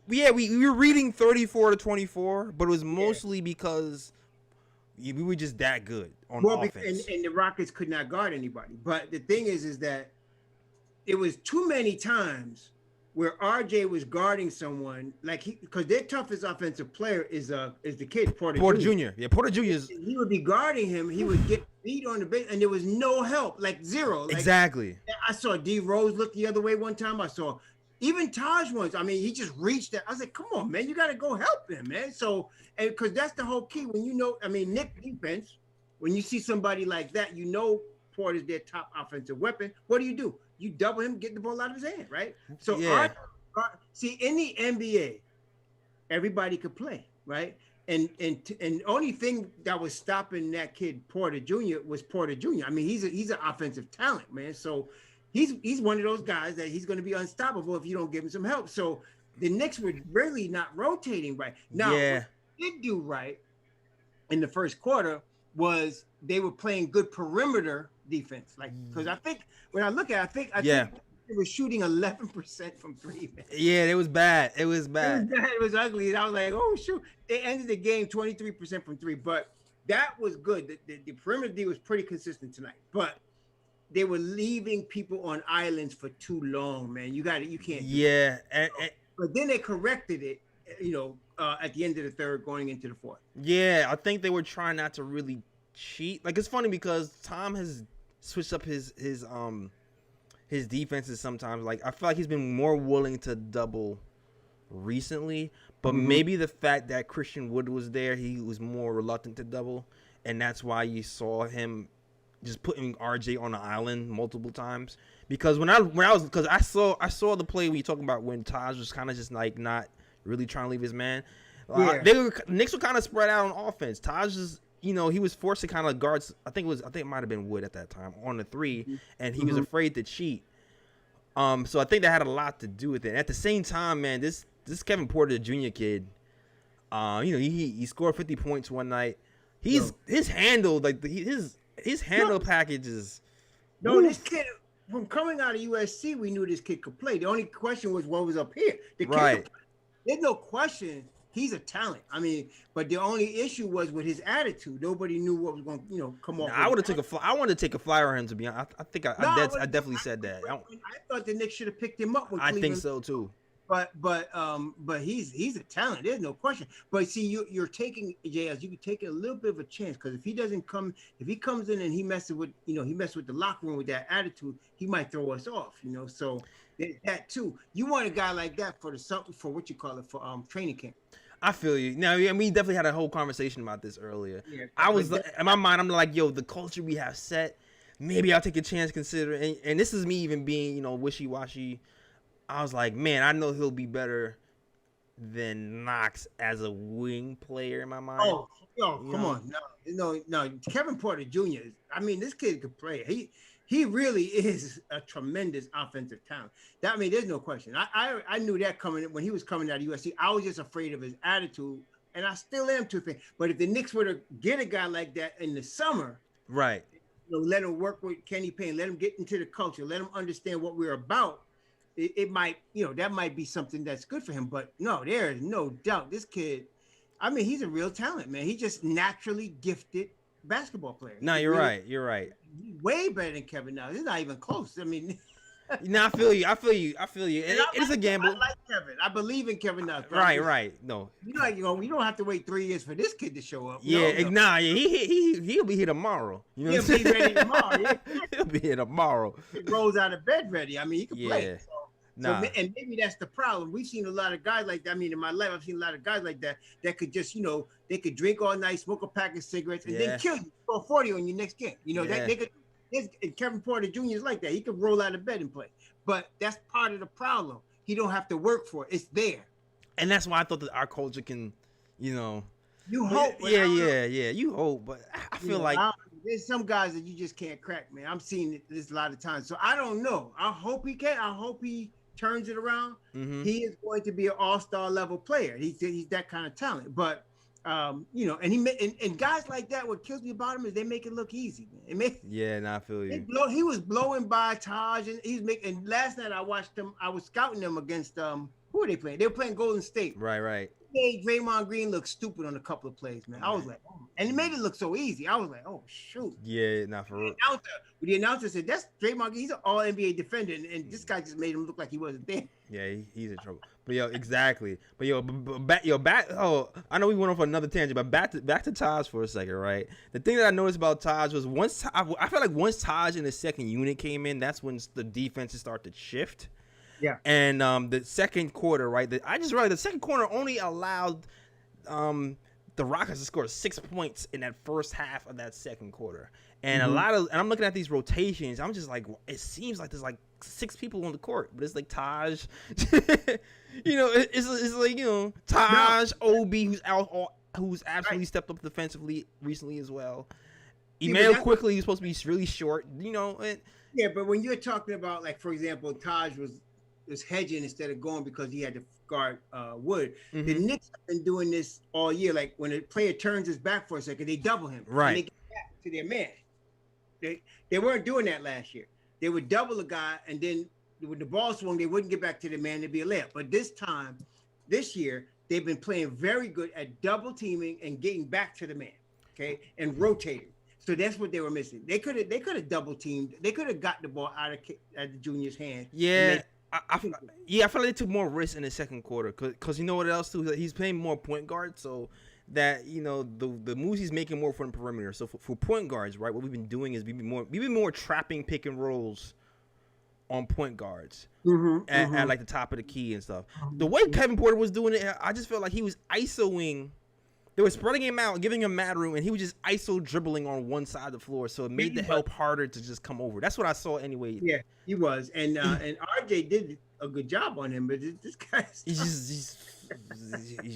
Yeah, we were reading 34-24, but it was mostly because we were just that good on offense. And the Rockets could not guard anybody. But the thing is that it was too many times where RJ was guarding someone like because their toughest offensive player is the kid Porter Jr. Yeah, Porter Jr. is he would be guarding him. He would get beat on the bench, and there was no help, like zero. Like, exactly. I saw D Rose look the other way one time. I saw even Taj once. I mean, he just reached that. I was like, come on, man, you got to go help him, man. So, and because that's the whole key when Knick defense, when you see somebody like that, Porter's their top offensive weapon. What do? You double him, get the ball out of his hand, right? So, see, in the NBA, everybody could play, right? And only thing that was stopping that kid Porter Jr. was Porter Jr. I mean, he's an offensive talent, man. So he's one of those guys that he's going to be unstoppable if you don't give him some help. So the Knicks were really not rotating right. Now, what they did do right in the first quarter was they were playing good perimeter defense. Like, because I think when I look at it, I think they were shooting 11% from three, man. Yeah, it was bad. It was It was ugly. And I was like, oh, shoot. They ended the game 23% from three, but that was good. The perimeter D was pretty consistent tonight, but they were leaving people on islands for too long, man. You can't. Yeah. But then they corrected it, at the end of the third going into the fourth. Yeah, I think they were trying not to really cheat. Like, it's funny because Tom has switched up his defenses sometimes. Like, I feel like he's been more willing to double recently, but maybe the fact that Christian Wood was there, he was more reluctant to double, and that's why you saw him just putting RJ on the island multiple times. Because I saw the play when you talking about when Taj was kind of just like not really trying to leave his man. Knicks were kind of spread out on offense. Taj is, he was forced to kind of guard. I think it might have been Wood at that time on the three, and he was afraid to cheat. So I think that had a lot to do with it. And at the same time, man, this Kevin Porter Jr. kid, he scored 50 points one night. His handle, like his handle package is. No, this kid from coming out of USC, we knew this kid could play. The only question was what was up here. The kid there's no question. He's a talent. I mean, but the only issue was with his attitude. Nobody knew what was going to, come off. I wanted to take a flyer on him, to be honest. I think I definitely said that. I thought the Knicks should have picked him up. I think so too. But he's a talent. There's no question. But see, you're taking JS. You can take a little bit of a chance because if he comes in and he messes with the locker room with that attitude, he might throw us off. So that too. You want a guy like that for training camp. I feel you. Now, we definitely had a whole conversation about this earlier. Yeah, I was in my mind, I'm like, yo, the culture we have set, maybe I'll take a chance considering. And this is me even being, wishy-washy. I was like, man, I know he'll be better than Knox as a wing player in my mind. Oh, come on. No. Kevin Porter Jr. This kid could play. He really is a tremendous offensive talent. There's no question. I knew that coming when he was coming out of USC. I was just afraid of his attitude, and I still am too afraid. But if the Knicks were to get a guy like that in the summer, right? Let him work with Kenny Payne, let him get into the culture, let him understand what we're about. It might, that might be something that's good for him. But no, there is no doubt this kid. He's a real talent, man. He's just naturally gifted basketball player. No, you're right. You're right. Way better than Kevin now. It's not even close. No, I feel you. And it's a gamble. I like Kevin. I believe in Kevin now. Right. No. We don't have to wait 3 years for this kid to show up. Yeah, he'll be here tomorrow. He'll be ready tomorrow. Yeah. He'll be here tomorrow. He rolls out of bed ready. He can play. Nah. And maybe that's the problem. We've seen a lot of guys like that. In my life, I've seen a lot of guys like that could just, they could drink all night, smoke a pack of cigarettes, and then kill you for 40 on your next game. They could. And Kevin Porter Jr. is like that. He could roll out of bed and play. But that's part of the problem. He don't have to work for it. It's there. And that's why I thought that our culture can, You hope. Yeah. You hope, but I feel like there's some guys that you just can't crack, man. I'm seeing this a lot of times. So I don't know. I hope he can. I hope he turns it around. He is going to be an all-star level player. He's that kind of talent. But and guys like that, what kills me about him is they make it look easy, man. I feel you. He was blowing by Taj, and he's making. And last night I watched them. I was scouting them against who are they playing? They were playing Golden State. Right. They made Draymond Green look stupid on a couple of plays, man. I was like, oh And it made it look so easy. I was like, oh shoot. Yeah, not for real. The announcer said, that's Draymond. He's an all NBA defender, and this guy just made him look like he wasn't there. Yeah, he's in trouble. But yo, exactly. But yo, back. Oh, I know we went off on another tangent, but back to Taj for a second, right? The thing that I noticed about Taj was I felt like once Taj and the second unit came in, that's when the defenses started to shift. Yeah. And the second quarter, right? I just realized the second quarter only allowed the Rockets to score 6 points in that first half of that second quarter. And and I'm looking at these rotations. I'm just like, it seems like there's like 6 people on the court, but it's like Taj, it's like, Taj, Obi, who's absolutely stepped up defensively recently as well. Emmanuel Quickley, who's supposed to be really short, Yeah, but when you're talking about, like, for example, Taj was hedging instead of going because he had to guard Wood. Mm-hmm. The Knicks have been doing this all year. Like, when a player turns his back for a second, they double him. Right. And they get back to their man. They weren't doing that last year. They would double a guy, and then when the ball swung, they wouldn't get back to the man to be a layup. But this year, they've been playing very good at double teaming and getting back to the man, okay, and rotating. So that's what they were missing. They could have double teamed. They could have got the ball out of the junior's hand. Yeah. I feel like they took more risks in the second quarter because you know what else too? He's playing more point guard, so that the moves he's making more from the perimeter. So for point guards, right? What we've been doing is we've been more trapping pick and rolls on point guards at like the top of the key and stuff. The way Kevin Porter was doing it, I just felt like he was isoing. They were spreading him out, giving him mad room, and he was just iso dribbling on one side of the floor. So it made the help harder to just come over. That's what I saw anyway. Yeah, he was, and RJ did a good job on him, but this guy's he's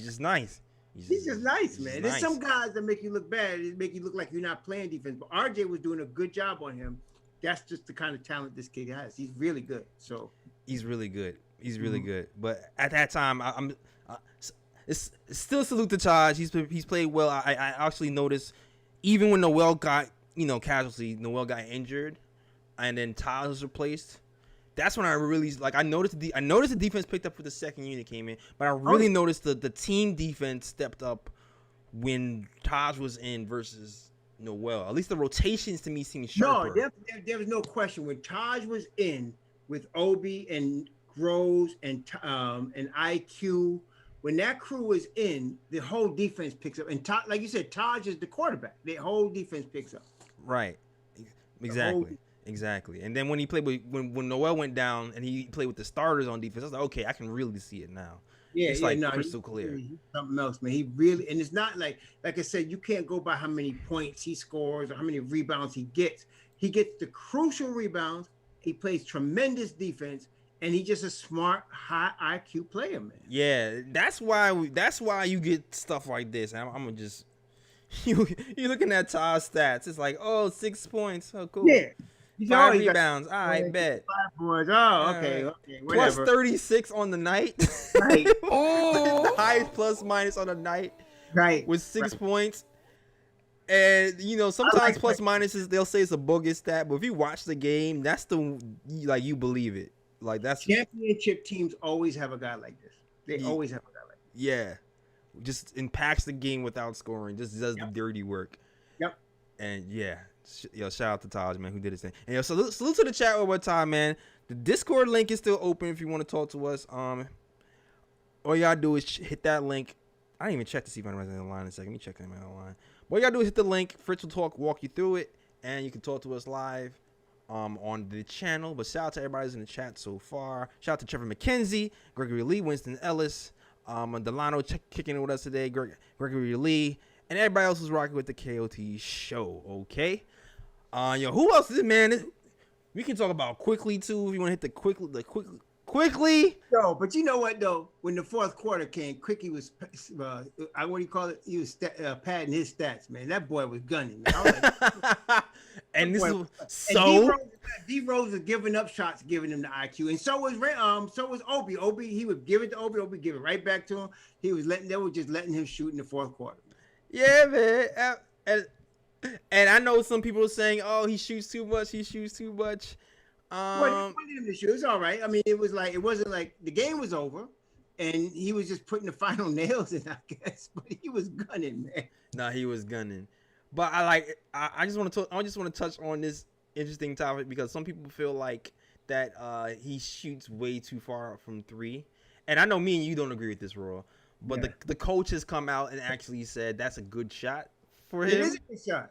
just nice. He's just nice, man. There's nice. some guys that make you look bad. It make you look like you're not playing defense. But RJ was doing a good job on him. That's just the kind of talent this kid has. He's really good. So he's really good. He's really good. But at that time, it's still salute to Taj. He's played well. I actually noticed even when Noel got Noel got injured, and then Taj was replaced. That's when I really I noticed the defense picked up with the second unit came in, but I really noticed the team defense stepped up when Taj was in versus Noel. At least the rotations to me seemed sharper. No, there was no question when Taj was in with Obi and Rose and IQ. When that crew was in, the whole defense picks up. And like you said, Taj is the quarterback. The whole defense picks up. Right. Exactly. And then when he played when Noel went down and he played with the starters on defense, I was like, okay, I can really see it now. Yeah, it's crystal clear. He's something else, man. He really, and it's not like I said, you can't go by how many points he scores or how many rebounds he gets. He gets the crucial rebounds. He plays tremendous defense. And he's just a smart, high IQ player, man. Yeah, that's why you get stuff like this. I'm gonna just you're looking at Taj's stats. It's like, 6 points. Oh, cool. Yeah. 5 rebounds. All right, bet. 5 boards. Oh, okay. Plus 36 on the night. Right. The highest plus minus on the night. Right. With 6 points. And sometimes plus minuses they'll say it's a bogus stat, but if you watch the game, that's you believe it. Like that's championship teams always have a guy like this. They always have a guy like this. Yeah. Just impacts the game without scoring. Just does the dirty work. Yep. And shout out to Taj, man, who did his thing. And salute to the chat one more time, man. The Discord link is still open if you want to talk to us. All you gotta do is hit that link. I didn't even check to see if anybody's in the line in a second. Let me check them in the line. What you gotta do is hit the link. Fritz will walk you through it, and you can talk to us live. On the channel, but shout out to everybody who's in the chat so far. Shout out to Trevor McKenzie, Gregory Lee, Winston Ellis, Delano kicking it with us today, Gregory Lee, and everybody else who's rocking with the KOT show. Okay, who else is it, man? We can talk about Quickley too if you want to hit the Quickley. No, but you know what though? When the fourth quarter came, Quickley was what do you call it? He was padding his stats, man. That boy was gunning. Man. I was like, and this boy, is so. D Rose was giving up shots, giving him the IQ, and so was Obi. Obi, he would give it to Obi. Obi give it right back to him. They were just letting him shoot in the fourth quarter. Yeah, man. And I know some people are saying, "Oh, he shoots too much. He shoots too much." Well, they wanted him to shoot. It's all right. I mean, it wasn't like the game was over, and he was just putting the final nails in, I guess. But he was gunning, man. Nah, he was gunning. But I just want to touch on this interesting topic because some people feel like that he shoots way too far from three. And I know me and you don't agree with this, Raw. But the coach has come out and actually said that's a good shot for him. It is a good shot.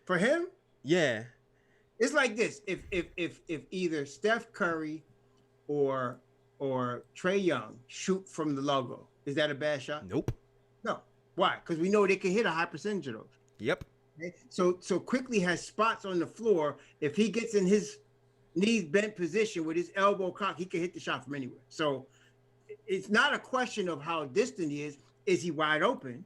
For him? Yeah. It's like this. If either Steph Curry or Trae Young shoot from the logo, is that a bad shot? Nope. No. Why? Because we know they can hit a high percentage of those. Yep. Okay? So Quickley has spots on the floor. If he gets in his knees bent position with his elbow cocked, he can hit the shot from anywhere. So it's not a question of how distant he is. Is he wide open?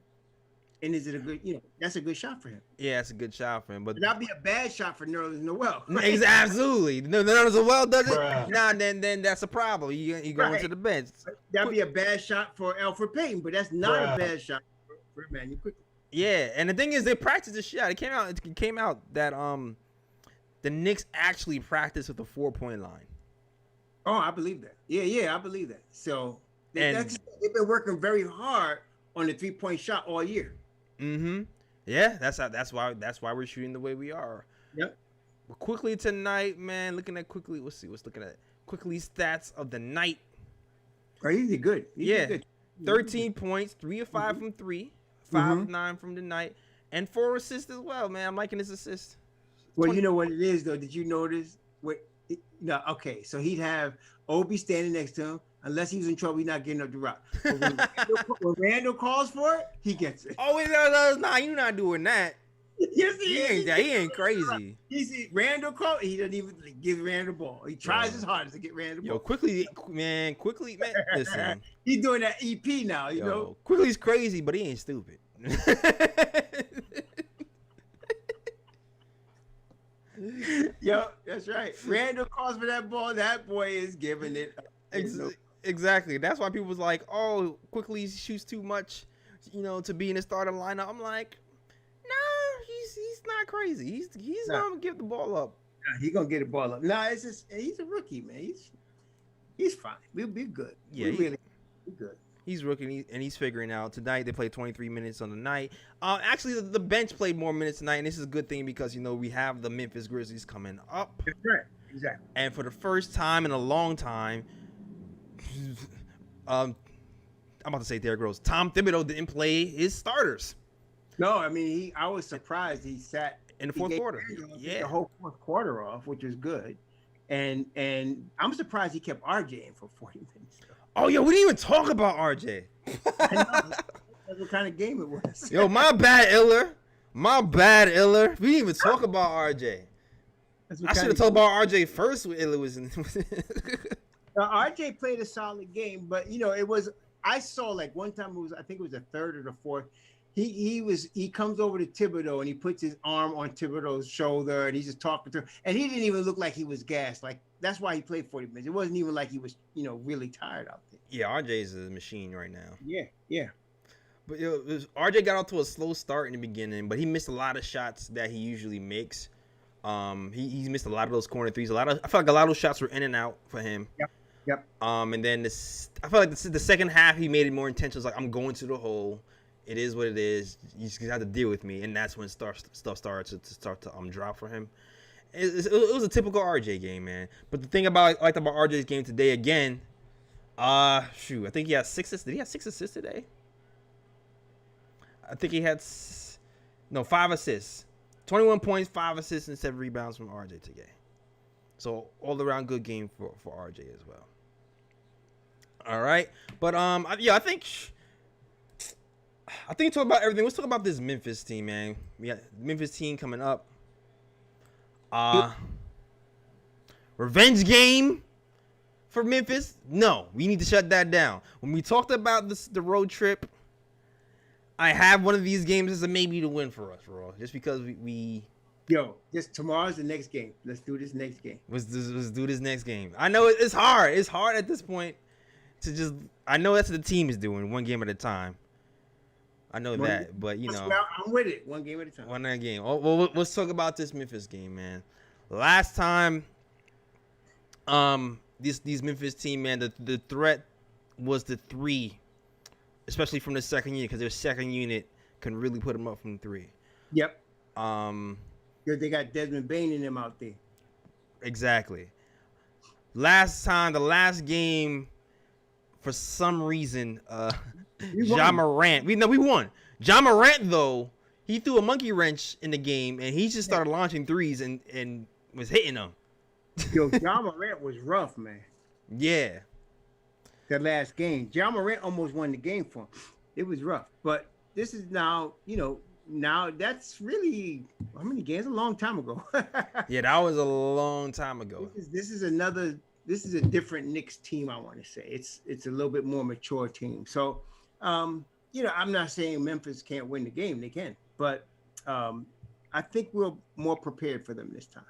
And is it a good, that's a good shot for him. Yeah, it's a good shot for him. But that'd be a bad shot for Nerlens Noel. Right? Absolutely. Nerlens Noel does it? Bruh. Nah, then that's a problem. You go into the bench. That'd be a bad shot for Alfred Payton, but that's not a bad shot for Emmanuel Quickley. Yeah, and the thing is, they practiced the shot. It came out that the Knicks actually practiced with the 4-point line. Oh, I believe that. Yeah, I believe that. So they've been working very hard on the 3-point shot all year. Mm-hmm. Yeah, that's why we're shooting the way we are. Yep. But Quickley tonight, man. Looking at Quickley, what's looking at Quickley's stats of the night. Oh, he did good. He did good. 13 points, 3 of 5 from 3, 5 of 9 from the night, and 4 assists as well, man. I'm liking his assists. Well, you know what it is, though. Did you notice? No, okay. So he'd have Obi standing next to him. Unless he was in trouble, he's not getting up the rock. When Randle calls for it, he gets it. Oh, no, you're not doing that. Yes, he is. He ain't crazy. Randle call. He doesn't even give Randle ball. He tries his hardest to get Randle ball. Quickly, man. Listen. He's doing that EP now, you know. Quickly's crazy, but he ain't stupid. Yo, that's right. Randle calls for that ball. That boy is giving it. Exactly. That's why people was like, "Oh, Quickley shoots too much, to be in the starting lineup." I'm like, "No, he's not crazy. He's gonna give the ball up. He's gonna get the ball up. No, it's just he's a rookie, man. He's fine. We'll be good. Yeah, we'll really be good. He's rookie and he's figuring out. Tonight they played 23 minutes on the night. Actually, the bench played more minutes tonight, and this is a good thing because we have the Memphis Grizzlies coming up. That's right. Exactly. And for the first time in a long time, I'm about to say Derrick Rose. Tom Thibodeau didn't play his starters. No, I mean I was surprised he sat in the fourth quarter. The whole fourth quarter off, which was good. And I'm surprised he kept RJ in for 40 minutes. Oh, yo, we didn't even talk about RJ. That's what kind of game it was. Yo, my bad, Iller. We didn't even talk about RJ. I should have talked about RJ first when Iller was in. RJ played a solid game, but it was. I saw like one time I think it was the third or the fourth. He comes over to Thibodeau and he puts his arm on Thibodeau's shoulder and he's just talking to him. And he didn't even look like he was gassed. Like that's why he played 40 minutes. It wasn't even like he was, really tired out there. Yeah, RJ's a machine right now. Yeah. But RJ got off to a slow start in the beginning, but he missed a lot of shots that he usually makes. He's missed a lot of those corner threes. I feel like a lot of those shots were in and out for him. Yep. And then I feel like the second half he made it more intentional. Like I'm going to the hole. It is what it is. You just have to deal with me, and that's when stuff started to drop for him. It was a typical RJ game, man. But the thing I liked about RJ's game today again, I think he had 6 assists. Did he have 6 assists today? I think he had 5 assists, 21 points, 5 assists, and 7 rebounds from RJ today. So all around good game for RJ as well. All right, but I think talk about everything. Let's talk about this Memphis team, man. We got the Memphis team coming up. Revenge game for Memphis? No, we need to shut that down. When we talked about the road trip, I have one of these games as a maybe to win for us, Raw. Just because we tomorrow's the next game. Let's do this next game. Let's do this next game. I know it's hard. It's hard at this point to just. I know that's what the team is doing, one game at a time. I know that, but I'm with it. One game at a time. One game. Oh, well, let's talk about this Memphis game, man. Last time, these Memphis team, man, the threat was the three, especially from the second unit, because their second unit can really put them up from three. Yep. Um, Because they got Desmond Bain in them out there. exactly. The last game, for some reason, Ja Morant. We won. Ja Morant though, he threw a monkey wrench in the game and he just started launching threes and was hitting them. Yo, Ja Morant was rough, man. Yeah. The last game, Ja Morant almost won the game for him. It was rough, but this is now, now that's really how many games? A long time ago. Yeah, that was a long time ago. This is a different Knicks team. I want to say it's a little bit more mature team. So, I'm not saying Memphis can't win the game. They can, but I think we're more prepared for them this time.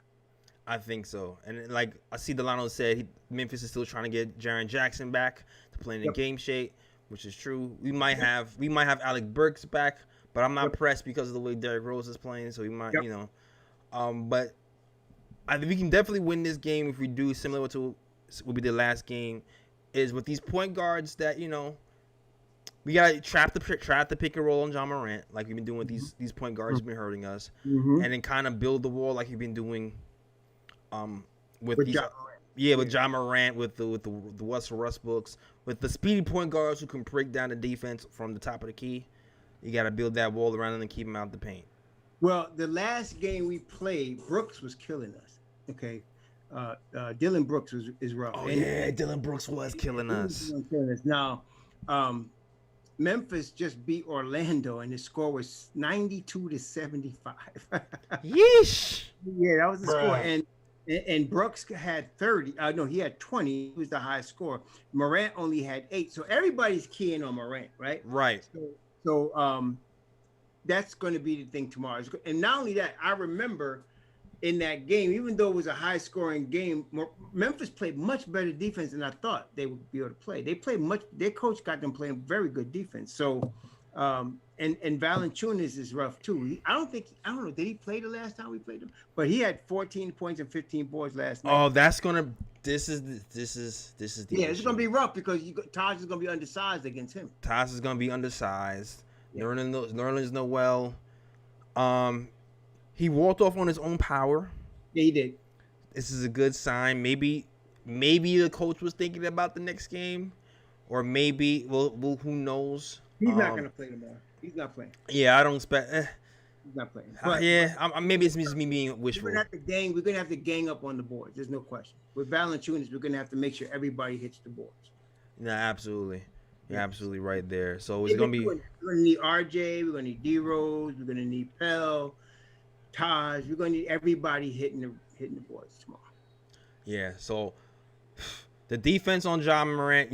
I think so. And like I see Delano said, Memphis is still trying to get Jaren Jackson back to play in the game shape, which is true. We might have Alec Burks back, but I'm not pressed because of the way Derrick Rose is playing. So we might, but I think we can definitely win this game if we do similar to what we did last game. Is with these point guards that we gotta trap the pick and roll on Ja Morant like we've been doing with these point guards who've been hurting us, and then kind of build the wall like we've been doing. With these, with Ja Morant, with the Russell Westbrooks, with the speedy point guards who can break down the defense from the top of the key. You got to build that wall around them and keep them out the paint. Well, the last game we played, Brooks was killing us. Okay, Dylan Brooks is rough. Oh yeah, Dylan Brooks was killing us. Now, Memphis just beat Orlando, and the score was 92-75. Yeesh. Yeah, that was the score, and Brooks had 30. No, he had 20. He was the highest score. Morant only had 8. So everybody's keying on Morant, right? Right. So that's going to be the thing tomorrow. And not only that, I remember in that game, even though it was a high-scoring game, Memphis played much better defense than I thought they would be able to play. They played much. Their coach got them playing very good defense. So, and Valanciunas is rough too. I don't know. Did he play the last time we played him? But he had 14 points and 15 boards last night. Oh, that's gonna. This is the. Yeah, it's gonna be rough because Taj is gonna be undersized against him. Taj is gonna be undersized. Yeah. Nerlens Noel. He walked off on his own power. Yeah, he did. This is a good sign. Maybe the coach was thinking about the next game, or maybe who knows? He's not gonna play tomorrow. He's not playing. Yeah, I don't expect. He's not playing. Maybe it's just me being wishful. We're gonna have to gang up on the boards. There's no question. With Valanciunas, we're gonna have to make sure everybody hits the boards. No, absolutely. You're absolutely right there. So it's gonna be. We're gonna need RJ. We're gonna need D Rose. We're gonna need Pell, Taj. We're gonna need everybody hitting the boards tomorrow. Yeah. So the defense on Ja Morant,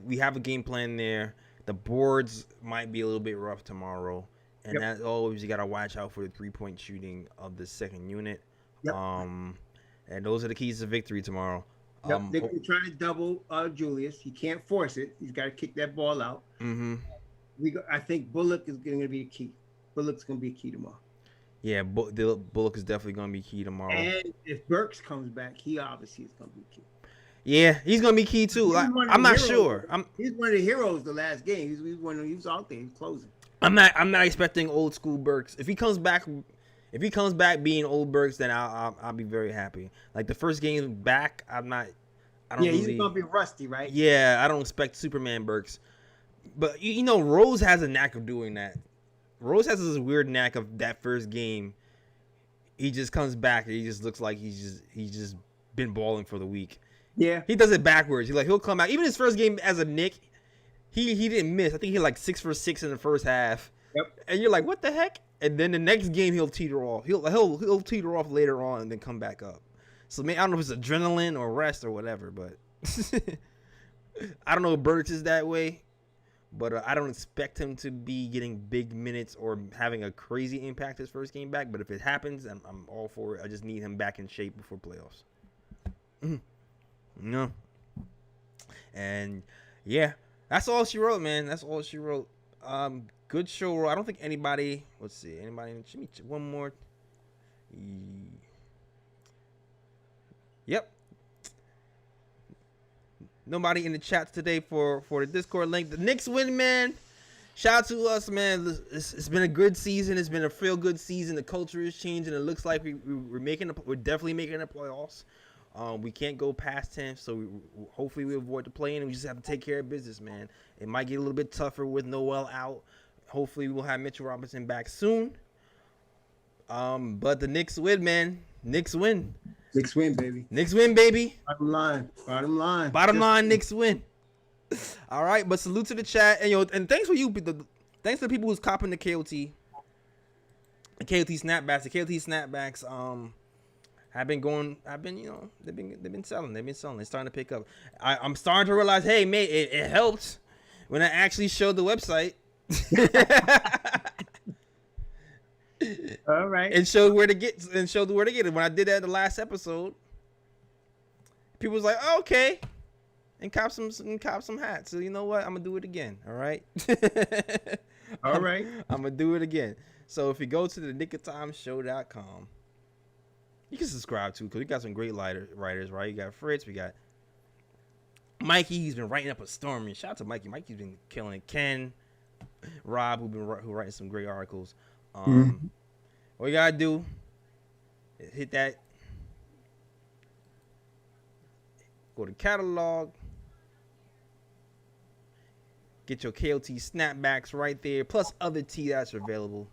we have a game plan there. The boards might be a little bit rough tomorrow, and as always, you gotta watch out for the 3-point shooting of the second unit. Yep. And those are the keys to victory tomorrow. Yep. They're trying to double Julius. He can't force it. He's got to kick that ball out. Mm-hmm. I think Bullock is going to be the key. Bullock's going to be key tomorrow. Yeah, Bullock is definitely going to be key tomorrow. And if Burks comes back, he obviously is going to be key. Yeah, he's going to be key too. I'm not sure. He's one of the heroes the last game. He was out there. He's closing. I'm not expecting old school Burks. If he comes back being old Burks, then I'll be very happy. Like the first game back, he's gonna be rusty, right? Yeah, I don't expect Superman Burks. But Rose has a knack of doing that. Rose has this weird knack of that first game. He just comes back and he just looks like he's just been balling for the week. Yeah, he does it backwards. He'll come out. Even his first game as a Knick, he didn't miss. I think he had 6 for 6 in the first half. Yep. And you're like, what the heck? And then the next game he'll teeter off. He'll teeter off later on and then come back up. So I don't know if it's adrenaline or rest or whatever, but I don't know if Burks is that way. But I don't expect him to be getting big minutes or having a crazy impact his first game back. But if it happens, I'm all for it. I just need him back in shape before playoffs. No. And yeah, that's all she wrote, man. That's all she wrote. Good show. I don't think anybody. Let's see. Anybody? One more. Yep. Nobody in the chat today for the Discord link. The Knicks win, man. Shout out to us, man. It's been a good season. It's been a feel good season. The culture is changing. It looks like we're definitely making the playoffs. We can't go past 10, so hopefully we avoid the play-in, and we just have to take care of business, man. It might get a little bit tougher with Noel out. Hopefully we'll have Mitchell Robinson back soon. But the Knicks win, man. Knicks win. Knicks win, baby. Knicks win, baby. Bottom line. Bottom line, Knicks win. All right, but salute to the chat, and thanks for you. Thanks to the people who's copping the KOT snapbacks. The KOT snapbacks have been going. They've been selling. They're starting to pick up. I'm starting to realize, hey, mate, it helped when I actually showed the website. All right. And showed where to get it. When I did that in the last episode, people was like, oh, okay. And cop some hats. So you know what? I'm gonna do it again. All right. All right. I'm gonna do it again. So if you go to the nickoftimeshow.com, you can subscribe to, because we got some great writers, right? You got Fritz, we got Mikey. He's been writing up a storm. Shout out to Mikey. Mikey's been killing it. Ken, Rob, who writing some great articles. All you gotta do is hit that. Go to catalog. Get your KOT snapbacks right there, plus other tea that's available.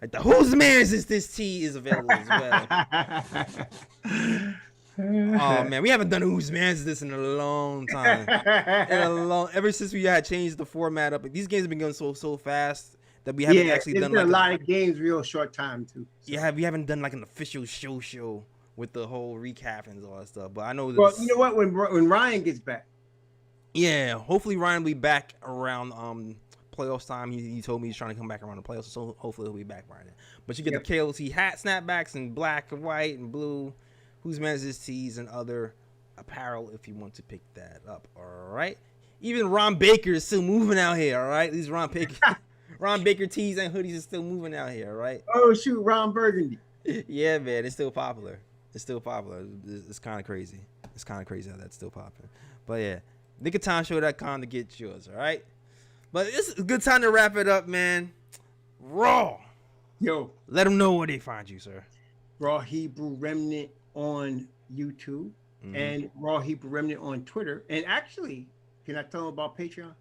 Like the Whose Mans Is This tea is available as well. Oh man, we haven't done Whose Mans Is This in a long time. Ever since we had changed the format up. These games have been going so fast that we haven't actually done like a lot of games real short time too. So. Yeah, we haven't done like an official show with the whole recap and all that stuff. But I know. Well, you know what? When Ryan gets back. Yeah, hopefully Ryan will be back around playoffs time. He told me he's trying to come back around the playoffs, so hopefully he'll be back by then. But you get the KOT hat snapbacks in black and white and blue, Whose Mans Is This tees and other apparel if you want to pick that up. All right. Even Ron Baker is still moving out here. All right, these Ron Baker tees and hoodies are still moving out here. All right. Oh shoot, Ron Burgundy. Yeah, man, it's still popular. It's kind of crazy. It's kind of crazy how that's still popular. But yeah. NickofTimeShow.com to get yours, all right? But it's a good time to wrap it up, man. Raw. Yo. Let them know where they find you, sir. Raw Hebrew Remnant on YouTube and Raw Hebrew Remnant on Twitter. And actually, can I tell them about Patreon?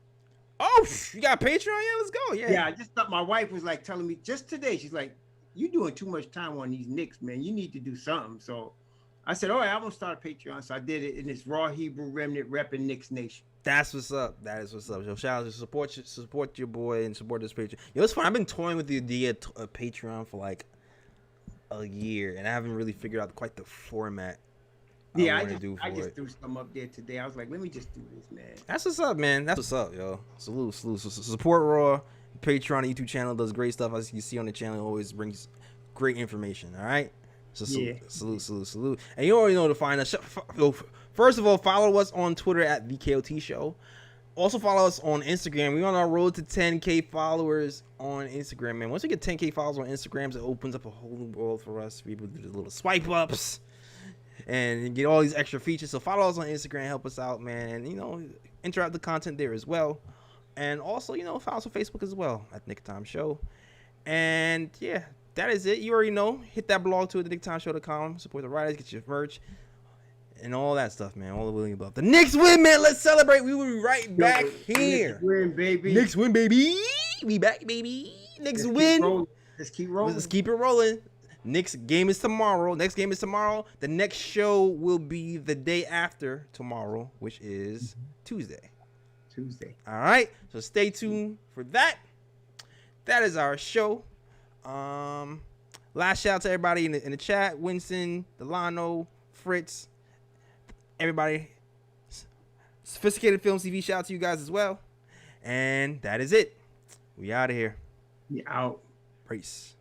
Oh, you got Patreon? Yeah, let's go. Yeah, I just thought my wife was like telling me just today. She's like, "You're doing too much time on these Knicks, man. You need to do something." So I said, all right, I'm going to start a Patreon. So I did it, and it's Raw Hebrew Remnant repping Knicks Nation. That's what's up. That is what's up. So shout out to support your boy and support this Patreon. Yo, it's fun. I've been toying with the idea of Patreon for like a year, and I haven't really figured out quite the format I just threw some up there today. I was like, let me just do this, man. That's what's up, man. That's what's up, yo. Salute. So support Raw. Patreon YouTube channel does great stuff. As you see on the channel, it always brings great information, all right? So salute. And you already know to find us. First of all, follow us on Twitter at the KOT Show. Also follow us on Instagram. We're on our road to 10K followers on Instagram, man. Once we get 10K followers on Instagram, it opens up a whole new world for us. People do the little swipe ups and get all these extra features. So follow us on Instagram, help us out, man. And interact with the content there as well. And also, follow us on Facebook as well at Nick Time Show. And yeah. That is it. You already know. Hit that blog too at thenicktimeshow.com. Support the writers, get your merch, and all that stuff, man. All the willing above. The Knicks win, man. Let's celebrate. We will be right back here. Knicks win, baby. Knicks win, baby. We back, baby. Knicks win. Let's keep rolling. Let's keep it rolling. Next game is tomorrow. The next show will be the day after tomorrow, which is Tuesday. All right. So stay tuned for that. That is our show. Last shout out to everybody in the chat: Winston, Delano, Fritz, everybody. Sophisticated Film TV. Shout out to you guys as well. And that is it. We out of here. We out. Peace.